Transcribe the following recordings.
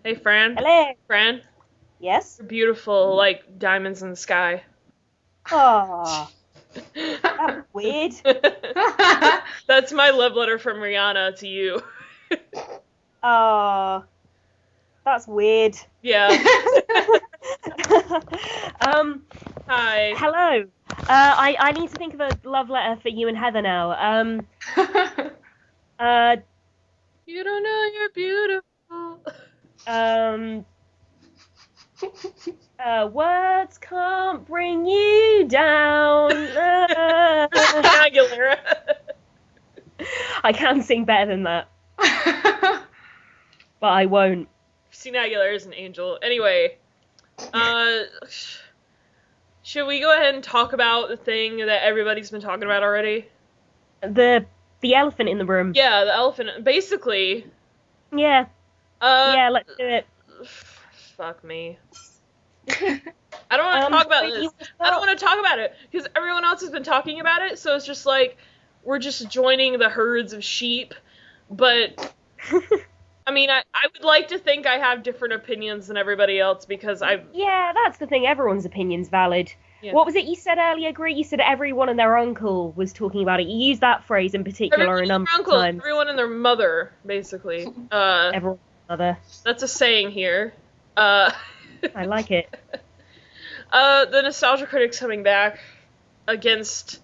Hey, Fran. Hello. Fran, Yes? you're beautiful like diamonds in the sky. Oh, that was weird. That's my love letter from Rihanna to you. Oh, that's weird. Yeah. um, Hi. Hello. I need to think of a love letter for you and Heather now. Uh, You don't know you're beautiful. um, Words can't bring you down. Aguilera. I can sing better than that, but I won't. Christina Aguilera is an angel. Anyway, uh, should we go ahead and talk about the thing that everybody's been talking about already? The the elephant in the room. Yeah, the elephant. Basically, Yeah, uh, yeah, let's do it. fuck me. I don't want to talk about this. I don't want to talk about it because everyone else has been talking about it, so it's just like we're just joining the herds of sheep. But I mean, I would like to think I have different opinions than everybody else because I've Yeah, that's the thing. Everyone's opinion's valid. yeah. What was it you said earlier, Greer? You said everyone and their uncle was talking about it. You used that phrase in particular Everyone a and their number of uncle, times. everyone and their mother, basically. Everyone and other. That's a saying here. Uh, I like it. the nostalgia critic's coming back against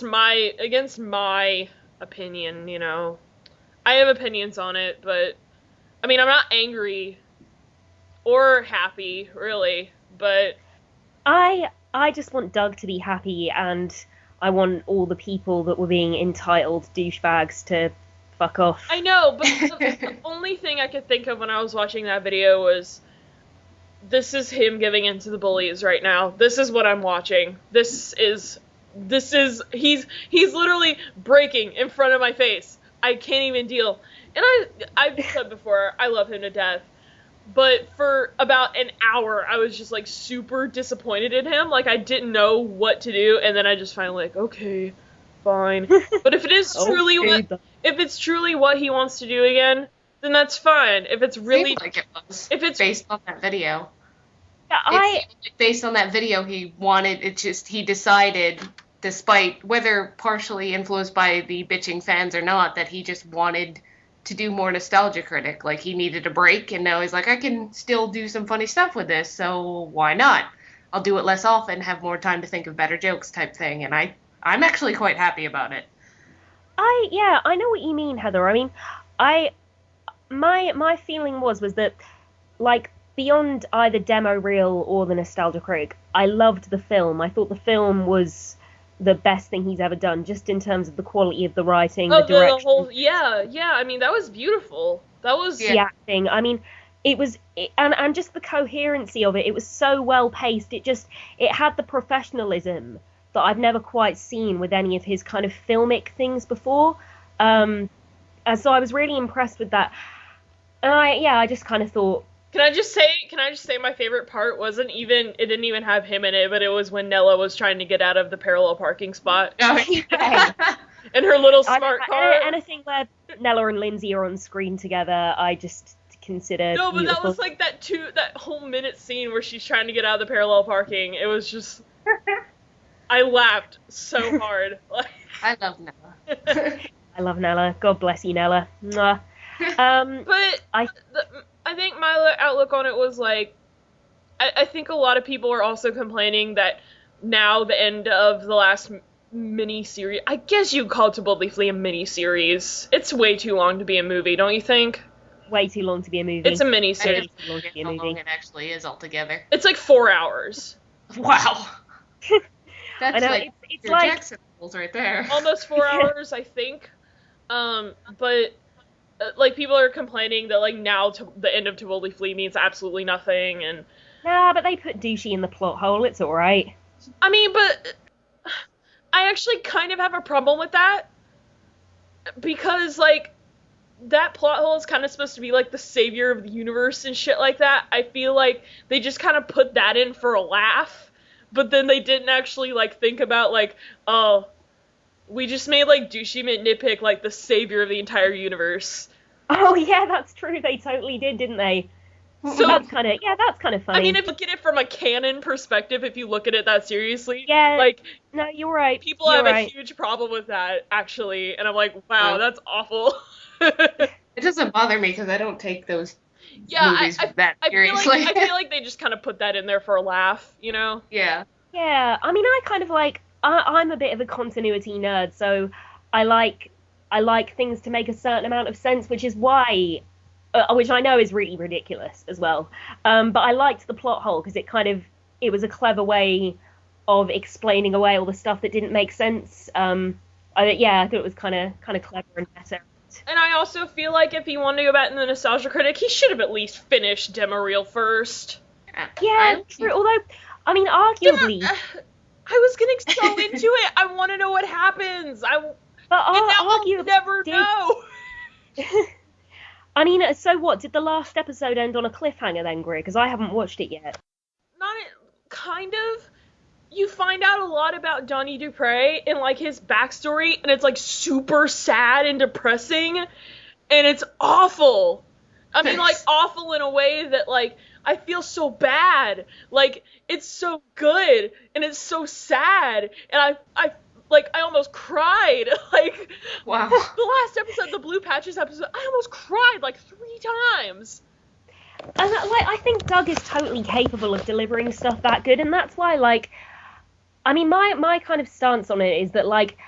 my opinion. You know, I have opinions on it, but I mean, I'm not angry or happy, really. But I just want Doug to be happy, and I want all the people that were being entitled douchebags to fuck off. I know, but the only thing I could think of when I was watching that video was, this is him giving in to the bullies right now. This is what I'm watching. He's literally breaking in front of my face. I can't even deal. And I've said before, I love him to death. But for about an hour, I was just like super disappointed in him. Like I didn't know what to do, and then I just finally like, okay, fine. But if it is truly if it's truly what he wants to do again, then that's fine. If it's really Seemed like it was if it's based on that video. Yeah, Based on that video, he decided, despite whether partially influenced by the bitching fans or not, that he just wanted to do more nostalgia critic. Like he needed a break, and now he's like, I can still do some funny stuff with this, so why not? I'll do it less often, have more time to think of better jokes type thing, and I'm actually quite happy about it. I know what you mean, Heather. I mean, I my feeling was that like beyond either demo reel or the nostalgia critic, I loved the film. I thought the film was the best thing he's ever done, just in terms of the quality of the writing, the direction, yeah. I mean, that was beautiful. That was the acting. I mean, and just the coherency of it. It was so well paced. It had the professionalism that I've never quite seen with any of his kind of filmic things before. And so I was really impressed with that. And I just kind of thought, Can I just say my favorite part it didn't even have him in it, but it was when Nella was trying to get out of the parallel parking spot. Oh, yeah. In her little smart car. Anything where Nella and Lindsay are on screen together, I just consider No, but beautiful. that was like that whole minute scene where she's trying to get out of the parallel parking. It was just, I laughed so hard. I love Nella. I love Nella. God bless you, Nella. Mwah. But I think my outlook on it was like, I think a lot of people are also complaining that now the end of the last mini-series, I guess you'd call it To Boldly Flee a mini-series. It's way too long to be a movie, don't you think? Way too long to be a movie. It's a mini-series. I forget how long it actually is altogether. It's like 4 hours. Wow. That's I know, like it's Peter like Jackson rules right there. Almost 4 hours, I think. But like people are complaining that like now the end of To Boldly Flee means absolutely nothing, and nah, but they put douchey in the plot hole. It's all right. I mean, but I actually kind of have a problem with that because like that plot hole is kind of supposed to be like the savior of the universe and shit like that. I feel like they just kind of put that in for a laugh, but then they didn't actually like think about like, oh, we just made like douchey nitpick like the savior of the entire universe. Oh yeah, that's true. They totally did, didn't they? So That's kind of funny. I mean, if you look at it from a canon perspective, if you look at it that seriously, Yeah, like, no, you're right. people You're have right. a huge problem with that, actually, and I'm like, wow, Oh. that's awful. It doesn't bother me because I don't take those Yeah, movies that I feel seriously. like I feel like they just kind of put that in there for a laugh, you know? Yeah. Yeah, I mean, I kind of like. I'm a bit of a continuity nerd, so I like things to make a certain amount of sense, which is why, which I know is really ridiculous as well. But I liked the plot hole because it was a clever way of explaining away all the stuff that didn't make sense. I thought it was kind of clever and meta. And I also feel like if he wanted to go back in the Nostalgia Critic, he should have at least finished Demo Reel first. Yeah, true. Although, I mean, arguably, I was getting so into it. I want to know what happens. And now I'll never know. I mean, so what? Did the last episode end on a cliffhanger then, Greer? Because I haven't watched it yet. Kind of. You find out a lot about Donnie Dupre and, like, his backstory, and it's, like, super sad and depressing, and it's awful. I mean, like, awful in a way that, like, I feel so bad. Like, it's so good, and it's so sad, and I almost cried. Like, Wow. the last episode, the Blue Patches episode, I almost cried, like, 3 times. And, like, I think Doug is totally capable of delivering stuff that good, and that's why, like, I mean, my kind of stance on it is that, like,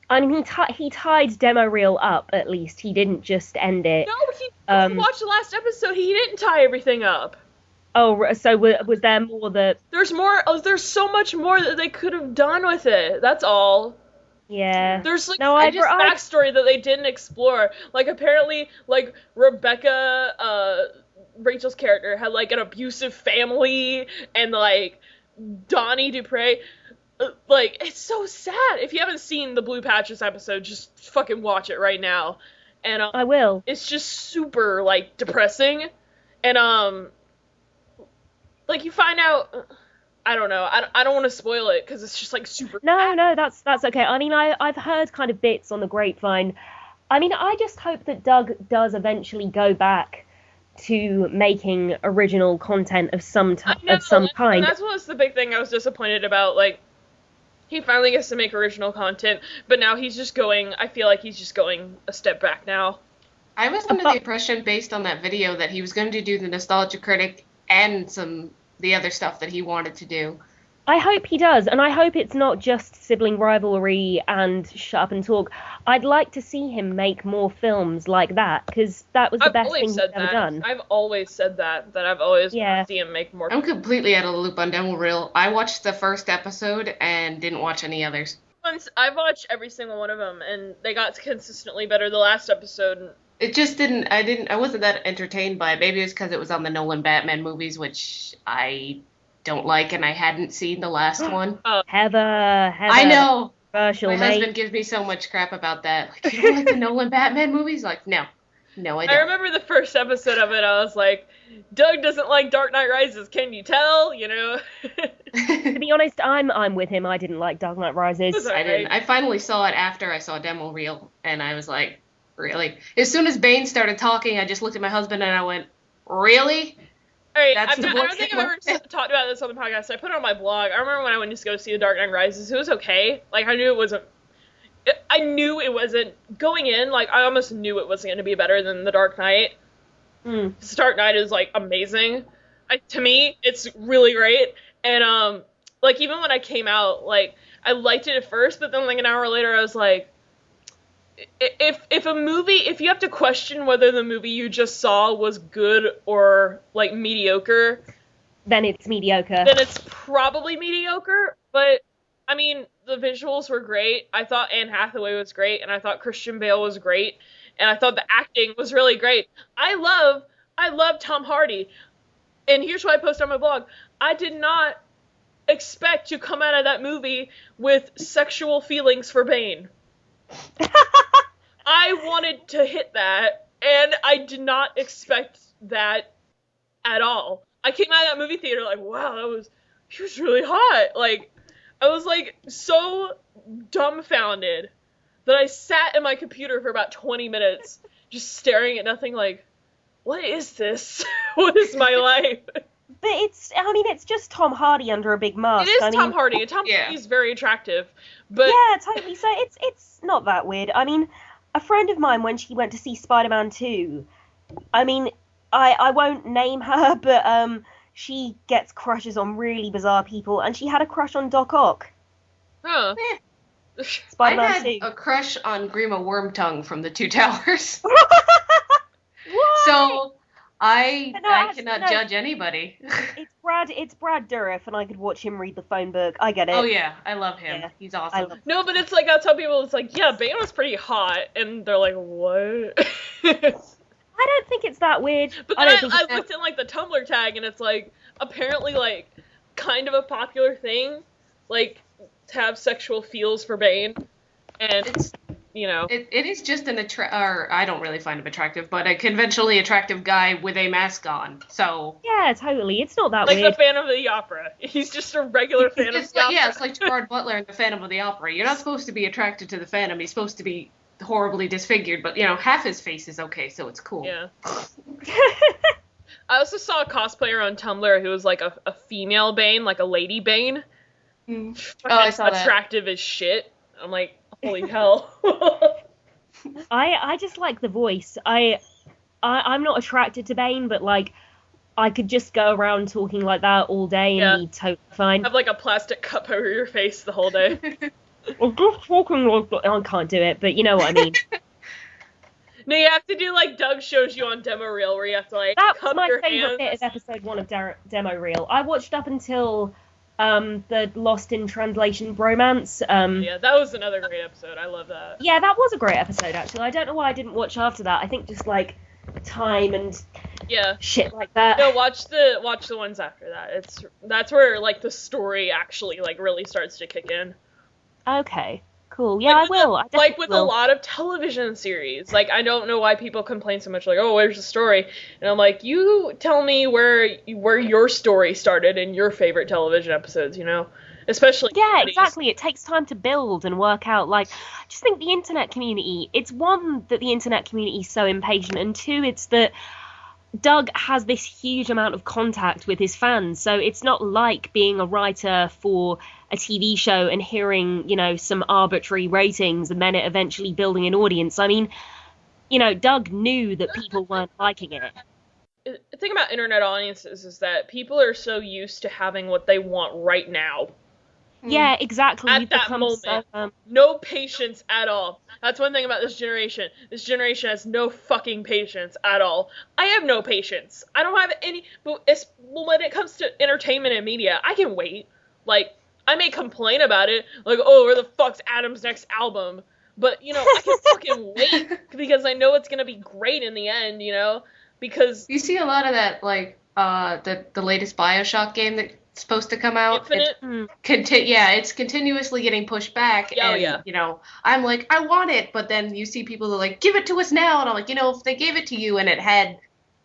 I mean, he tied Demo Reel up, at least. He didn't just end it. No, if you watched the last episode, he didn't tie everything up. Oh, so was there more that... There's more, there's so much more that they could have done with it, that's all. Yeah. There's, like, no, backstory that they didn't explore. Like, apparently, like, Rebecca, Rachel's character, had, like, an abusive family, and, like, Donnie Dupre... Like, it's so sad. If you haven't seen the Blue Patches episode, just fucking watch it right now. And I will. It's just super, like, depressing. And like, you find out, I don't know. I don't want to spoil it because it's just, like, super. No, that's okay. I mean, I've heard kind of bits on the grapevine. I mean, I just hope that Doug does eventually go back to making original content of some kind. That's what's the big thing I was disappointed about. Like, he finally gets to make original content, but now I feel like he's just going a step back now. I was under the impression, based on that video, that he was going to do the Nostalgia Critic and the other stuff that he wanted to do. I hope he does, and I hope it's not just sibling rivalry and shut up and talk. I'd like to see him make more films like that, because that was the best thing he's ever done. I've always said that I've always wanted to see him make more. I'm completely out of the loop on Demo Reel. I watched the first episode and didn't watch any others. I've watched every single one of them, and they got consistently better the last episode. It just I wasn't that entertained by it. Maybe it's because it was on the Nolan Batman movies, which I don't like, and I hadn't seen the last one. Heather. I know. My mate. husband gives me so much crap about that. Like, you don't like the Nolan Batman movies? Like, no, I don't. I remember the first episode of it. I was like, Doug doesn't like Dark Knight Rises. Can you tell? You know. To be honest, I'm with him. I didn't like Dark Knight Rises. I didn't. I finally saw it after I saw Demo Reel, and I was like, really? As soon as Bane started talking, I just looked at my husband and I went, really? Alright, I don't think I've ever talked about this on the podcast. I put it on my blog. I remember when I went to go see The Dark Knight Rises. It was okay. Like, I knew it wasn't going in. Like, I almost knew it wasn't going to be better than The Dark Knight. The Dark Knight is, like, amazing. To me, it's really great. And like, even when I came out, like, I liked it at first, but then, like, an hour later, I was like, if you have to question whether the movie you just saw was good or, like, mediocre, then it's mediocre. Then it's probably mediocre. But I mean, the visuals were great. I thought Anne Hathaway was great, and I thought Christian Bale was great, and I thought the acting was really great. I love Tom Hardy. And here's what I posted on my blog. I did not expect to come out of that movie with sexual feelings for Bane. I wanted to hit that, and I did not expect that at all. I came out of that movie theater like, wow, he was really hot. Like, I was, like, so dumbfounded that I sat at my computer for about 20 minutes just staring at nothing like, what is this? What is my life? But it's just Tom Hardy under a big mask. It is Tom Hardy, and Tom Hardy's very attractive. But yeah, totally. So it's not that weird. I mean, a friend of mine, when she went to see Spider-Man 2, I mean, I won't name her, but she gets crushes on really bizarre people, and she had a crush on Doc Ock. Huh. Spider-Man I had 2. a crush on Grima Wormtongue from the Two Towers. What? So I No, cannot judge anybody. It's Brad Dourif, and I could watch him read the phone book. I get it. Oh yeah, I love him. Yeah. He's awesome. No, but it's like, I tell people, it's like, yeah, Bane was pretty hot, and they're like, what? I don't think it's that weird. But I then don't I think looked in, like, the Tumblr tag, and it's, like, apparently, like, kind of a popular thing, like, to have sexual feels for Bane, and, It's you know. it is just or I don't really find him attractive, but a conventionally attractive guy with a mask on. So yeah, totally. It's not that Like weird. the Phantom of the Opera. He's just a regular Phantom of the Opera. Yeah, it's like Gerard Butler in the Phantom of the Opera. You're not supposed to be attracted to the Phantom. He's supposed to be horribly disfigured, but half his face is okay, so it's cool. Yeah. I also saw a cosplayer on Tumblr who was like a female Bane, like a lady Bane. Mm. Oh, I saw that. Attractive as shit. I'm like, holy hell. I just like the voice. I'm not attracted to Bane, but like I could just go around talking like that all day and be totally fine. Have like a plastic cup over your face the whole day. I'm just talking like that. I can't do it, but you know what I mean. No, you have to do like Doug shows you on Demo Reel, where you have to like That was cup my your favourite hands. bit of episode 1 of Demo Reel. I watched up until the Lost in Translation bromance. Yeah, that was another great episode. I love that. Yeah, that was a great episode, actually. I don't know why I didn't watch after that. I think just, like, time and shit like that. No, watch the ones after that. That's where like the story actually like really starts to kick in. Okay, cool. Yeah, I will. Like with a lot of television series. Like, I don't know why people complain so much, like, oh, where's the story? And I'm like, you tell me where your story started in your favorite television episodes, Especially exactly. It takes time to build and work out. Like, I just think the internet community, it's one, that the internet community is so impatient, and two, it's that Doug has this huge amount of contact with his fans, so it's not like being a writer for a TV show and hearing, some arbitrary ratings and then it eventually building an audience. I mean, Doug knew that people weren't liking it. The thing about internet audiences is that people are so used to having what they want right now. Yeah, exactly. At that moment. No patience at all. That's one thing about this generation. This generation has no fucking patience at all. I have no patience. I don't have any... But when it comes to entertainment and media, I can wait. Like, I may complain about it. Like, oh, where the fuck's Adam's next album? But, I can fucking wait. Because I know it's going to be great in the end, Because... You see a lot of that, like, the latest BioShock game that... supposed to come out. Infinite? It's continuously getting pushed back. Yeah, and, I'm like, I want it, but then you see people that are like, give it to us now, and I'm like, if they gave it to you and it had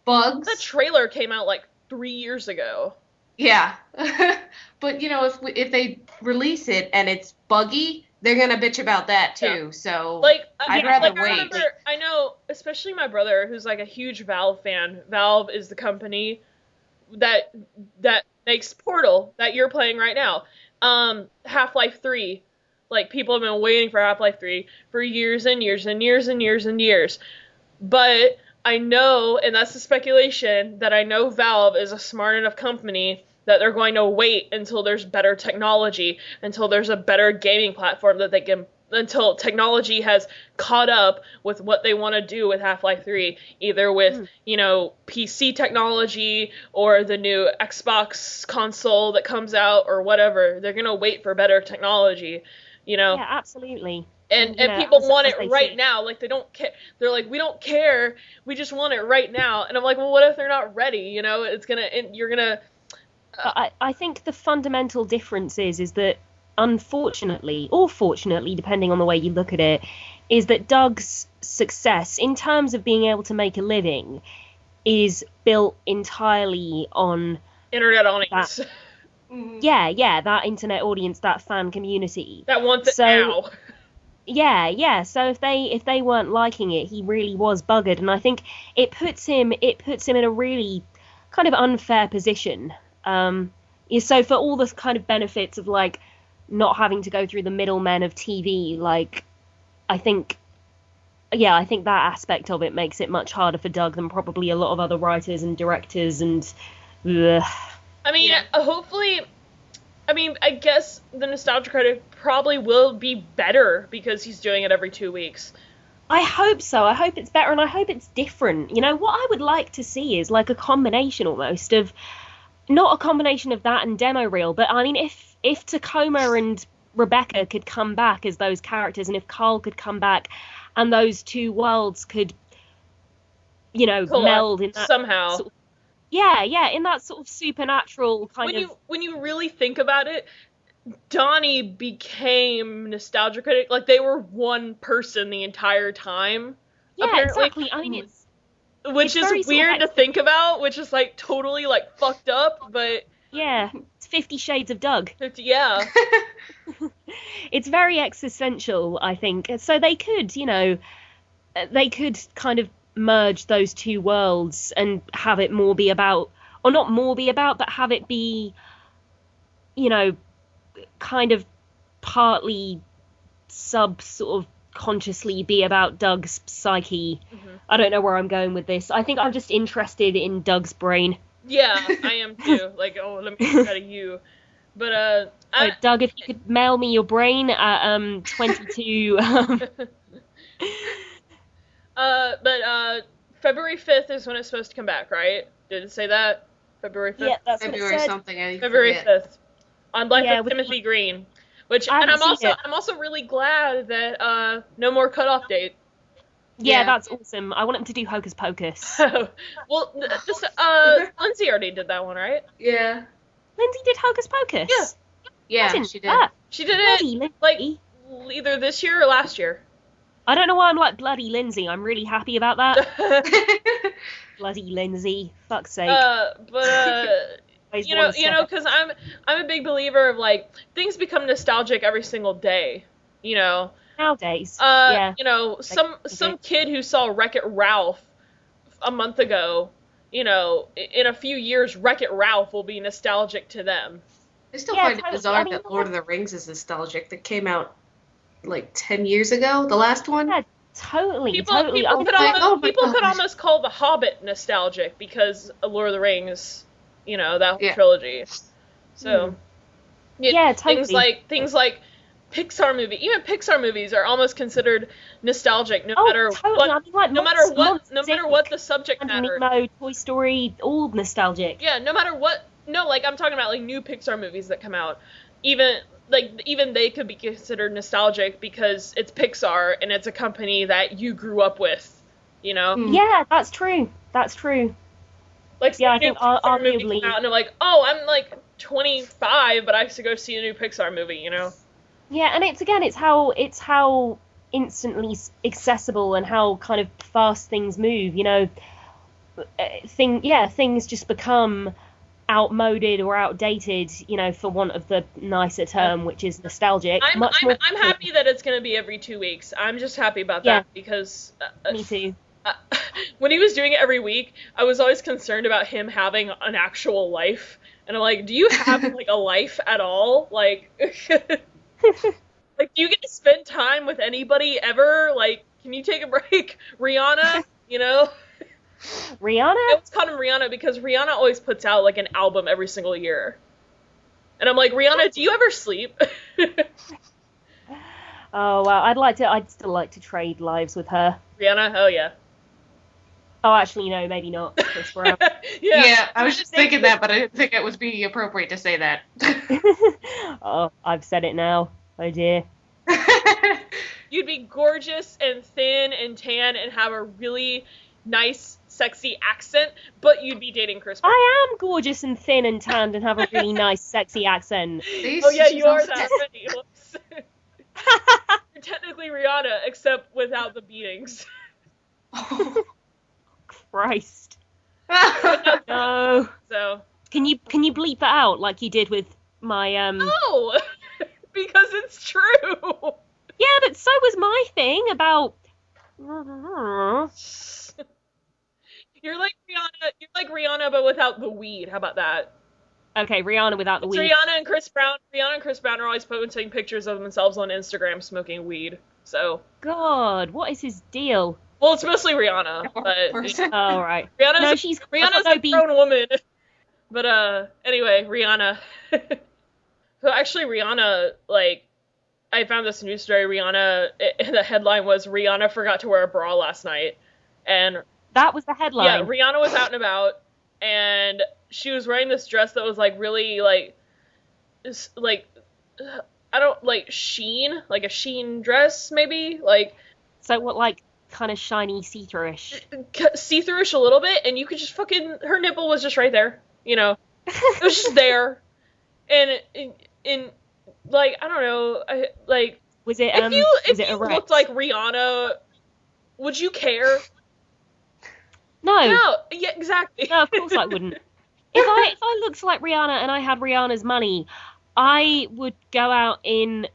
bugs. The trailer came out like 3 years ago. Yeah. But, if they release it and it's buggy, they're gonna bitch about that too, so like, I'd rather wait. I know, especially my brother, who's like a huge Valve fan. Valve is the company that makes Portal that you're playing right now. Half-Life 3. Like, people have been waiting for Half-Life 3 for years and years and years and years and years. But I know, and that's the speculation, that I know Valve is a smart enough company that they're going to wait until there's better technology, until there's a better gaming platform that they can... until technology has caught up with what they want to do with Half-Life 3, either with, PC technology or the new Xbox console that comes out or whatever. They're going to wait for better technology, Yeah, absolutely. And people want it right now. Like, they don't care. They're like, we don't care. We just want it right now. And I'm like, well, what if they're not ready? It's going to... You're going to... I think the fundamental difference is that unfortunately, or fortunately, depending on the way you look at it, is that Doug's success in terms of being able to make a living is built entirely on internet audience. That internet audience, that fan community. That wants it now. Yeah. So if they weren't liking it, he really was buggered, and I think it puts him in a really kind of unfair position. So for all the kind of benefits of like not having to go through the middlemen of TV, like I think that aspect of it makes it much harder for Doug than probably a lot of other writers and directors and. Ugh. I mean, hopefully. I mean, I guess the Nostalgia Critic probably will be better because he's doing it every 2 weeks. I hope so. I hope it's better and I hope it's different. You know, what I would like to see is like a combination almost of, not a combination of that and demo reel, but I mean, if Tacoma and Rebecca could come back as those characters, and if Carl could come back and those two worlds could, you know, meld in that somehow. Sort of, in that sort of supernatural kind of... When you really think about it, Donnie became Nostalgia Critic. Like, they were one person the entire time. Yeah, apparently. Exactly. I mean, which is weird to think about, which is, like, totally, like, fucked up, but... Yeah, it's 50 Shades of Doug. Yeah. It's very existential, I think. So they could, you know, kind of merge those two worlds and have it more be about, or not more be about, but have it be, you know, kind of partly sort of consciously be about Doug's psyche. Mm-hmm. I don't know where I'm going with this. I think I'm just interested in Doug's brain. Yeah, I am too. Like, oh, let me get out of you. But, Doug, if you could mail me your brain at 22... But February 5th is when it's supposed to come back, right? Did it say that? February 5th? Yeah, that's February what it said. something. February 5th. On Life of Timothy Green. I'm also really glad that no more cutoff date. Yeah, that's awesome. I want him to do Hocus Pocus. Well, Lindsay already did that one, right? Yeah. Lindsay did Hocus Pocus? Yeah, she did. She did it, like, either this year or last year. I don't know why I'm like bloody Lindsay. I'm really happy about that. Bloody Lindsay. Fuck's sake. You know, because I'm a big believer of, like, things become nostalgic every single day, you know. Nowadays. You know, some kid who saw Wreck-It Ralph a month ago, you know, in a few years, Wreck-It Ralph will be nostalgic to them. I still find it bizarre that Lord of the Rings is nostalgic. That came out like 10 years ago, the last one. Yeah, totally. People could almost call The Hobbit nostalgic because of Lord of the Rings, you know, that whole trilogy. So, totally. Things like Pixar even Pixar movies are almost considered nostalgic, no matter what the subject matter. Nemo, Toy Story, all nostalgic. Yeah, no matter what. No, like, I'm talking about, like, new Pixar movies that come out. Even they could be considered nostalgic because it's Pixar and it's a company that you grew up with, you know? Yeah, that's true. Like, I think arguably, and I'm like, oh, I'm like 25, but I used to go see a new Pixar movie, you know? Yeah, and it's how instantly accessible and how kind of fast things move, you know? Things just become outmoded or outdated, you know, for want of the nicer term, which is nostalgic. I'm happy that it's going to be every 2 weeks. I'm just happy about that because... me too. When he was doing it every week, I was always concerned about him having an actual life. And I'm like, do you have, like, a life at all? Like, like, do you get to spend time with anybody ever? Like, can you take a break? Rihanna, you know? Rihanna? I always called him Rihanna because Rihanna always puts out, like, an album every single year. And I'm like, Rihanna, do you ever sleep? Oh, wow. I'd still like to trade lives with her. Rihanna? Oh, yeah. Oh, actually, no, maybe not. Chris Brown. Yeah, I was just thinking that, but I didn't think it would be appropriate to say that. Oh, I've said it now. Oh, dear. You'd be gorgeous and thin and tan and have a really nice, sexy accent, but you'd be dating Chris Brown. I am gorgeous and thin and tanned and have a really nice, sexy accent. Oh, yeah, you are that already. You're technically Rihanna, except without the beatings. Oh. Christ. No. So. Can you bleep that out like you did with my No! Because it's true! Yeah, but so was my thing about. You're like Rihanna, but without the weed. How about that? Okay, Rihanna without the It's weed. Rihanna and Chris Brown. Rihanna and Chris Brown are always posting pictures of themselves on Instagram smoking weed. So. God, what is his deal? Well, it's mostly Rihanna, but Oh, right. Rihanna's Rihanna's a grown woman. But anyway, Rihanna. So actually, Rihanna, like, I found this news story. The headline was Rihanna forgot to wear a bra last night, and that was the headline. Yeah, Rihanna was out and about, and she was wearing this dress that was like really like sheen, like a sheen dress maybe, like. So what, like kind of shiny see-through-ish? See-through-ish a little bit, and you could just her nipple was just right there, you know. It was just there, and like I don't know, was it if you looked like Rihanna, would you care? No, yeah, exactly. No, of course I wouldn't. If I looked like Rihanna and I had Rihanna's money, I would go out in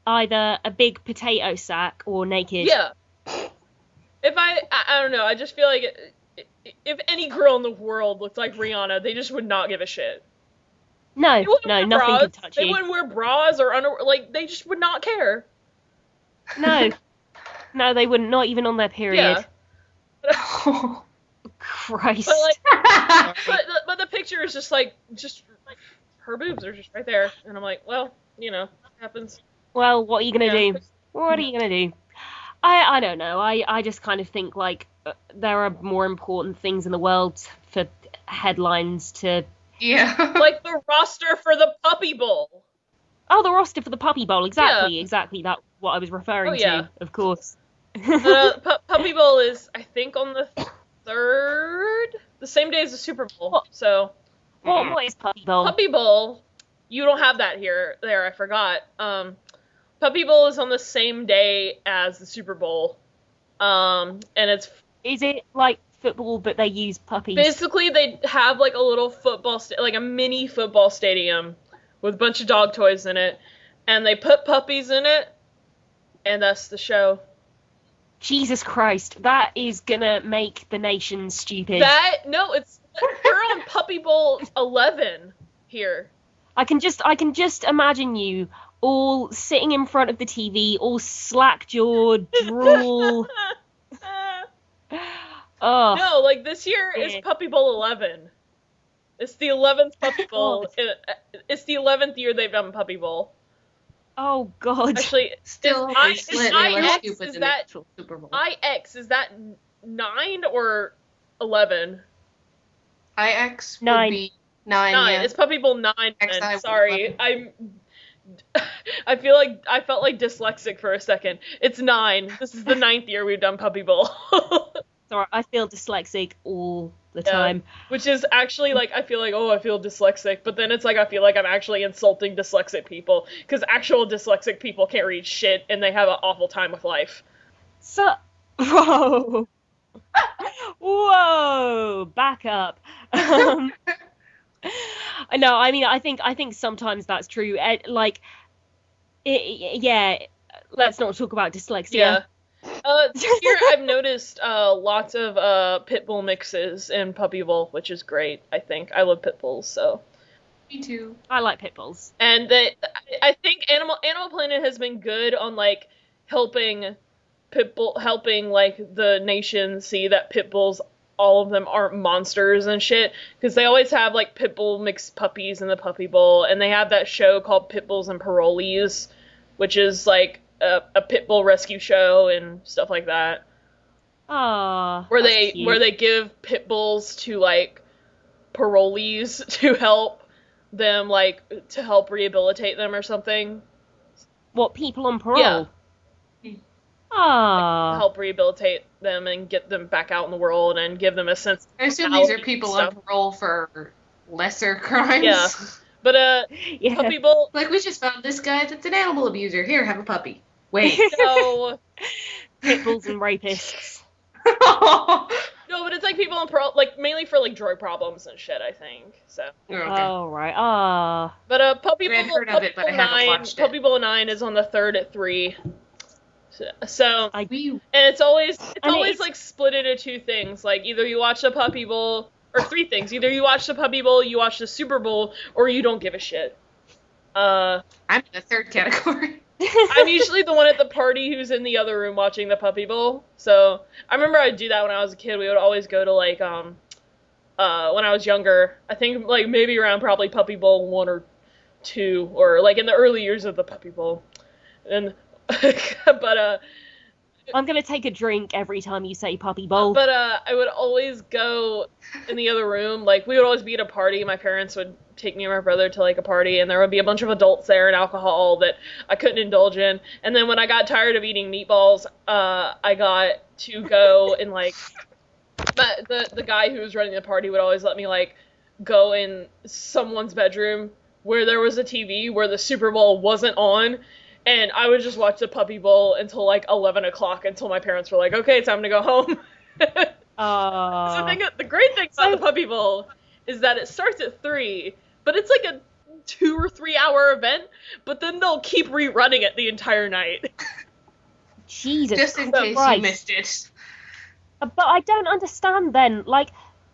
either a big potato sack or naked. Yeah. If I don't know, I just feel like if any girl in the world looked like Rihanna, they just would not give a shit. No, nothing could touch you. They wouldn't wear bras or underwear, like, they just would not care. No, they wouldn't, not even on their period. Yeah. Christ. But the picture is just her boobs are just right there, and I'm like, well, you know, it happens. Well, what are you gonna do? What are you gonna do? I don't know. I just kind of think like there are more important things in the world for headlines to. Yeah. Like the roster for the Puppy Bowl. Oh, the roster for the Puppy Bowl. Exactly. That's what I was referring to. Of course. Puppy Bowl is, I think, on the 3rd, the same day as the Super Bowl. So. What is Puppy Bowl? Puppy Bowl. You don't have that there. I forgot. Puppy Bowl is on the same day as the Super Bowl. And it's. Is it like football, but they use puppies? Basically, they have like a little like a mini football stadium with a bunch of dog toys in it, and they put puppies in it, and that's the show. Jesus Christ, that is gonna make the nation stupid. We're on Puppy Bowl 11 here. I can just imagine you all sitting in front of the TV, all slack-jawed, drool. Oh. No, like this year is Puppy Bowl 11. It's the 11th Puppy Bowl. It's the 11th year they've done Puppy Bowl. Oh God. Actually, still IX, is that Super Bowl? IX, is that 9 or 11? IX would 9. be 9. Yeah. It's Puppy Bowl 9. Sorry, I felt like dyslexic for a second. It's 9. This is the 9th year we've done Puppy Bowl. Sorry, I feel dyslexic all the time. Which is actually like, I feel dyslexic, but then it's like I feel like I'm actually insulting dyslexic people, because actual dyslexic people can't read shit and they have an awful time with life. So, whoa, back up. No, I mean, I think sometimes that's true. Let's not talk about dyslexia. Yeah. This year I've noticed lots of pit bull mixes in Puppy Bowl, which is great. I think I love pit bulls, so. Me too. I like pit bulls. And I think Animal Planet has been good on like helping like the nation see that pit bulls, all of them aren't monsters and shit, because they always have like pit bull mixed puppies in the Puppy Bowl, and they have that show called Pit Bulls and Parolees, which is like a pit bull rescue show and stuff like that. Aww. Where they give pit bulls to like parolees to help them, like to help rehabilitate them or something. What, people on parole? Yeah. Aww. Help rehabilitate them and get them back out in the world and give them a sense of I assume these are people on parole for lesser crimes. Yeah. But Puppy Bowl, like, we just found this guy that's an animal abuser. Here, have a puppy. Wait. No. Pit bulls and rapists. No, but it's like people on parole, like mainly for like drug problems and shit, I think. So. Okay. Oh right. But Puppy I've Bowl, heard of it, but I haven't watched it. Puppy Bowl 9 is on the 3rd at 3. So and it's always like split into two things. Like either you watch the Puppy Bowl, or three things. Either you watch the Puppy Bowl, you watch the Super Bowl, or you don't give a shit. I'm in the third category. I'm usually the one at the party who's in the other room watching the Puppy Bowl. So I remember I'd do that when I was a kid. We would always go to like when I was younger. I think like maybe around probably Puppy Bowl 1 or 2, or like in the early years of the Puppy Bowl. And but I'm gonna take a drink every time you say Puppy Bowl. But I would always go in the other room. Like we would always be at a party. My parents would take me and my brother to like a party, and there would be a bunch of adults there and alcohol that I couldn't indulge in. And then when I got tired of eating meatballs, I got to go and like the guy who was running the party would always let me like go in someone's bedroom where there was a TV where the Super Bowl wasn't on. And I would just watch the Puppy Bowl until like 11 o'clock until my parents were like, okay, time to go home. So the great thing about the Puppy Bowl is that it starts at 3, but it's like a 2 or 3 hour event, but then they'll keep rerunning it the entire night. Jesus Just in case you missed it. But I don't understand then, like,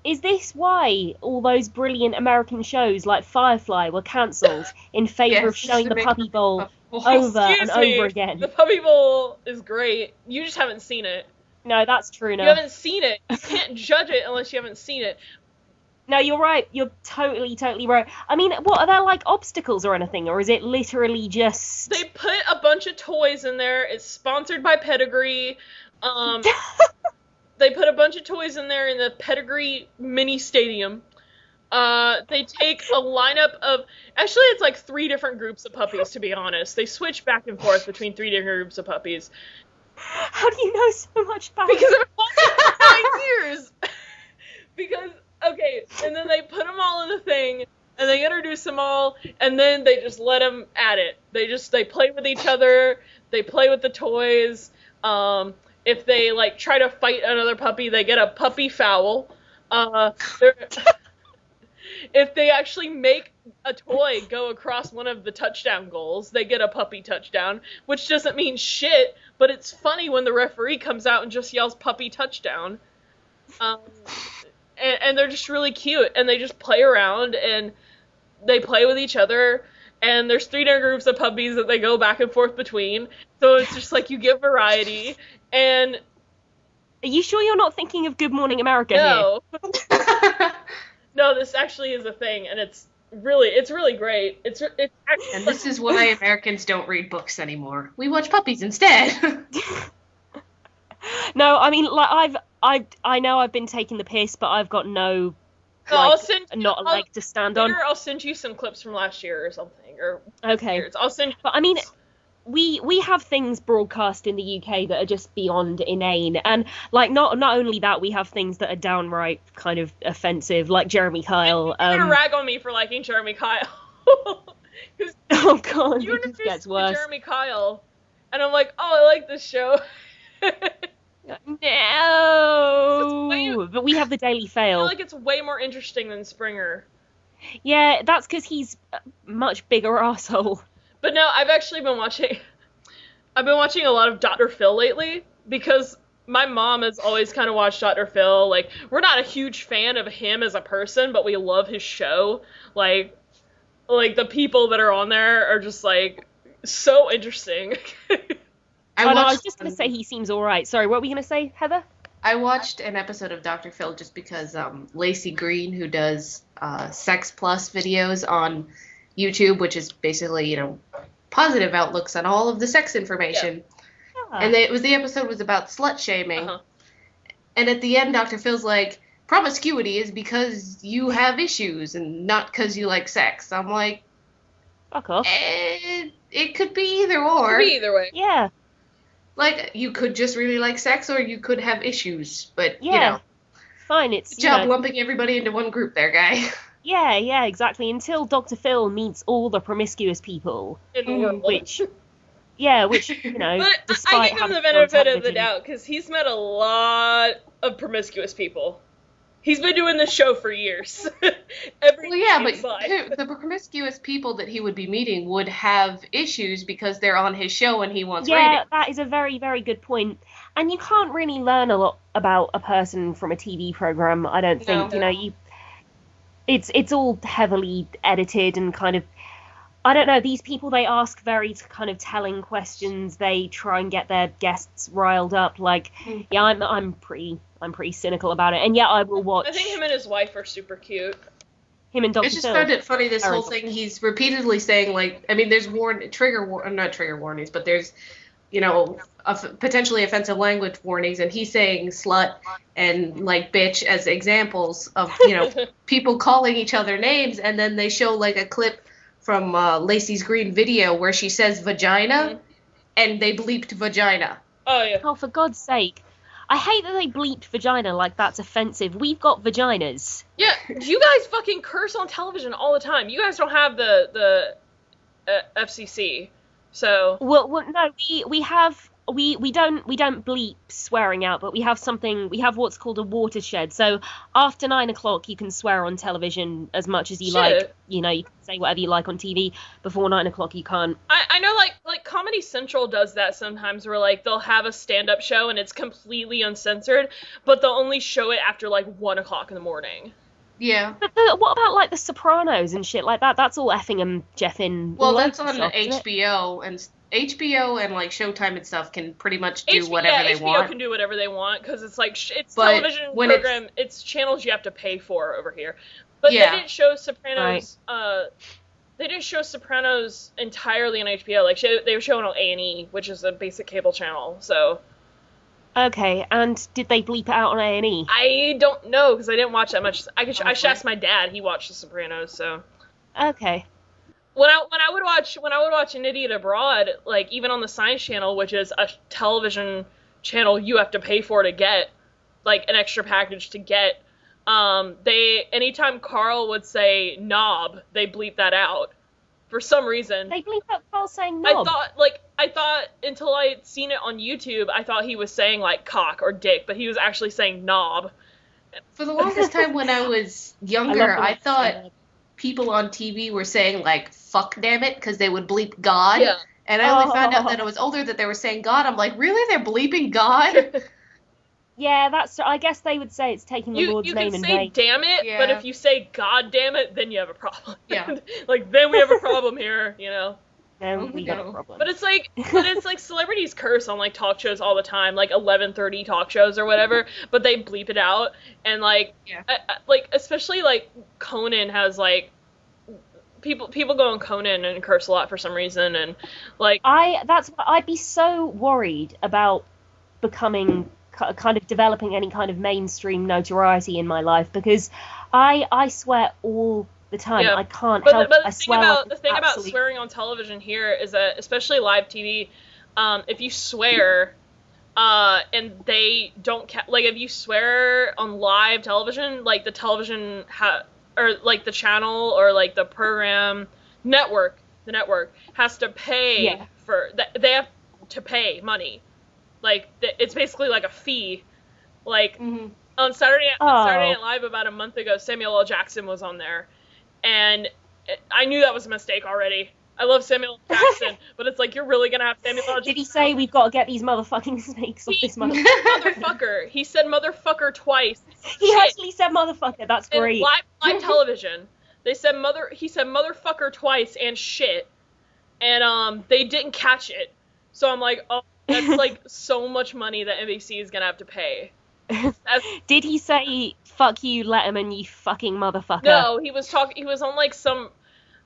is this why all those brilliant American shows like Firefly were cancelled in favour of showing the Puppy Bowl over and over again? The Puppy Bowl is great. You just haven't seen it. No, that's true. No, you haven't seen it. You can't judge it unless you haven't seen it. No, you're right. You're totally right. I mean, what, are there like obstacles or anything, or is it literally just... They put a bunch of toys in there. It's sponsored by Pedigree. They put a bunch of toys in there in the Pedigree mini stadium. They take a lineup of... Actually, it's like 3 different groups of puppies, to be honest. They switch back and forth between 3 different groups of puppies. How do you know so much about it? Because I've watched it for 9 years. Because, okay, and then they put them all in the thing, and they introduce them all, and then they just let them at it. They play with each other, they play with the toys. If they, like, try to fight another puppy, they get a puppy foul. If they actually make a toy go across one of the touchdown goals, they get a puppy touchdown, which doesn't mean shit, but it's funny when the referee comes out and just yells puppy touchdown. And they're just really cute, and they just play around, and they play with each other, and there's 3 different groups of puppies that they go back and forth between, so it's just like you get variety, and... Are you sure you're not thinking of Good Morning America here? No, this actually is a thing, and it's really great. It's and this is why Americans don't read books anymore. We watch puppies instead. No, I mean, like, I know I've been taking the piss, but I've got no, like, not a leg to stand on. I'll send you some clips from last year or something, or okay. Years. I'll send you. But I mean, we have things broadcast in the UK that are just beyond inane, and like not only that, we have things that are downright kind of offensive, like Jeremy Kyle. You're gonna rag on me for liking Jeremy Kyle. Oh god, you it just gets worse. Jeremy Kyle, and I'm like, oh, I like this show. No, but we have the Daily Fail. I feel like it's way more interesting than Springer. Yeah, that's because he's a much bigger arsehole. But no, I've actually been watching a lot of Dr. Phil lately, because my mom has always kind of watched Dr. Phil. Like, we're not a huge fan of him as a person, but we love his show. Like the people that are on there are just, like, so interesting. I was just going to say he seems alright. Sorry, what were we going to say, Heather? I watched an episode of Dr. Phil just because Lacey Green, who does Sex Plus videos on YouTube, which is basically, positive outlooks on all of the sex information. Yeah. And the episode was about slut shaming. Uh-huh. And at the end, Dr. Phil's like, promiscuity is because you have issues and not because you like sex. I'm like, fuck off. It could be either or. It could be either way. Yeah. Like, you could just really like sex, or you could have issues. But, fine, it's... Good job lumping everybody into one group there, guy. Yeah, exactly. Until Dr. Phil meets all the promiscuous people. In the world. Which, but despite I give him the benefit of the doubt, because he's met a lot of promiscuous people. He's been doing this show for years. Every Well, yeah, but slide. the promiscuous people that he would be meeting would have issues because they're on his show and he wants Yeah, ratings. that is a very, very good point. And you can't really learn a lot about a person from a TV program, I don't think. No. It's all heavily edited and kind of, I don't know, these people, they ask very kind of telling questions. They try and get their guests riled up. Like, yeah, I'm pretty cynical about it. And yeah, I will watch. I think him and his wife are super cute. Him and Dr. I just Phil. found it funny, this whole Sorry. thing. He's repeatedly saying, like, I mean, there's not trigger warnings, but there's, potentially offensive language warnings, and he's saying slut and, like, bitch as examples of, people calling each other names, and then they show, like, a clip from Lacey's Green video where she says vagina, and they bleeped vagina. Oh, yeah. Oh, for God's sake. I hate that they bleeped vagina like that's offensive. We've got vaginas. Yeah, you guys fucking curse on television all the time. You guys don't have the FCC, so... Well, no, we don't bleep swearing out, but we have what's called a watershed. So after 9 o'clock, you can swear on television as much as you like. You can say whatever you like on TV. Before 9 o'clock, you can't. I know, like Comedy Central does that sometimes, where like they'll have a stand-up show and it's completely uncensored, but they'll only show it after like 1 o'clock in the morning. Yeah. But what about like The Sopranos and shit like that? That's all effing and jeffing. Well, all that's over on the shop, isn't it? HBO, and HBO and, like, Showtime and stuff can pretty much do whatever they HBO want. can do whatever they want, because it's like, it's But television when program, it's channels you have to pay for over here. But Yeah. they didn't show Sopranos, they didn't show Sopranos entirely on HBO, like, they were showing on A&E, which is a basic cable channel, so... Okay, and did they bleep it out on A&E? I don't know, because I didn't watch that much. I should ask my dad, he watched The Sopranos, so... Okay. When I would watch An Idiot Abroad, like even on the Science Channel, which is a television channel you have to pay for to get, like an extra package to get, anytime Carl would say knob, they bleep that out for some reason. They bleep out Carl saying knob. I thought until I'd seen it on YouTube, I thought he was saying like cock or dick, but he was actually saying knob. For the longest time when I was younger, I thought people on TV were saying, like, fuck damn it, because they would bleep God. Yeah. And I only found out that I was older that they were saying God. I'm like, really? They're bleeping God? Yeah, I guess they would say it's taking the Lord's name in vain. You can say damn it, but Yeah. if you say God damn it, then you have a problem. Yeah. Like, then we have a problem here, No, we got no. a problem. But it's like celebrities curse on like talk shows all the time, like 11:30 talk shows or whatever. But they bleep it out, and like, Yeah. like especially like Conan has like people go on Conan and curse a lot for some reason, and like I'd be so worried about becoming kind of developing any kind of mainstream notoriety in my life, because I swear all the time. Yeah. I can't But help the it. I thing swear about like about absolute- swearing on television here is that, especially live TV, if you swear, and they don't like if you swear on live television, like the television or like the channel or like the program network, the network has to pay for that. They have to pay money, like it's basically like a fee, like. Mm-hmm. On Saturday Night Live about a month ago, Samuel L. Jackson was on there, and I knew that was a mistake already. I love Samuel L. Jackson, but it's like, you're really gonna have Samuel L. Jackson. Did he say we've got to get these motherfucking snakes off this motherfucker? Motherfucker. He said motherfucker twice. He Shit. actually said motherfucker. That's In great. live television. He said motherfucker twice and shit, and they didn't catch it. So I'm like, oh, that's like so much money that NBC is gonna have to pay. Did he say fuck you, Letterman, you fucking motherfucker? No, he was on like some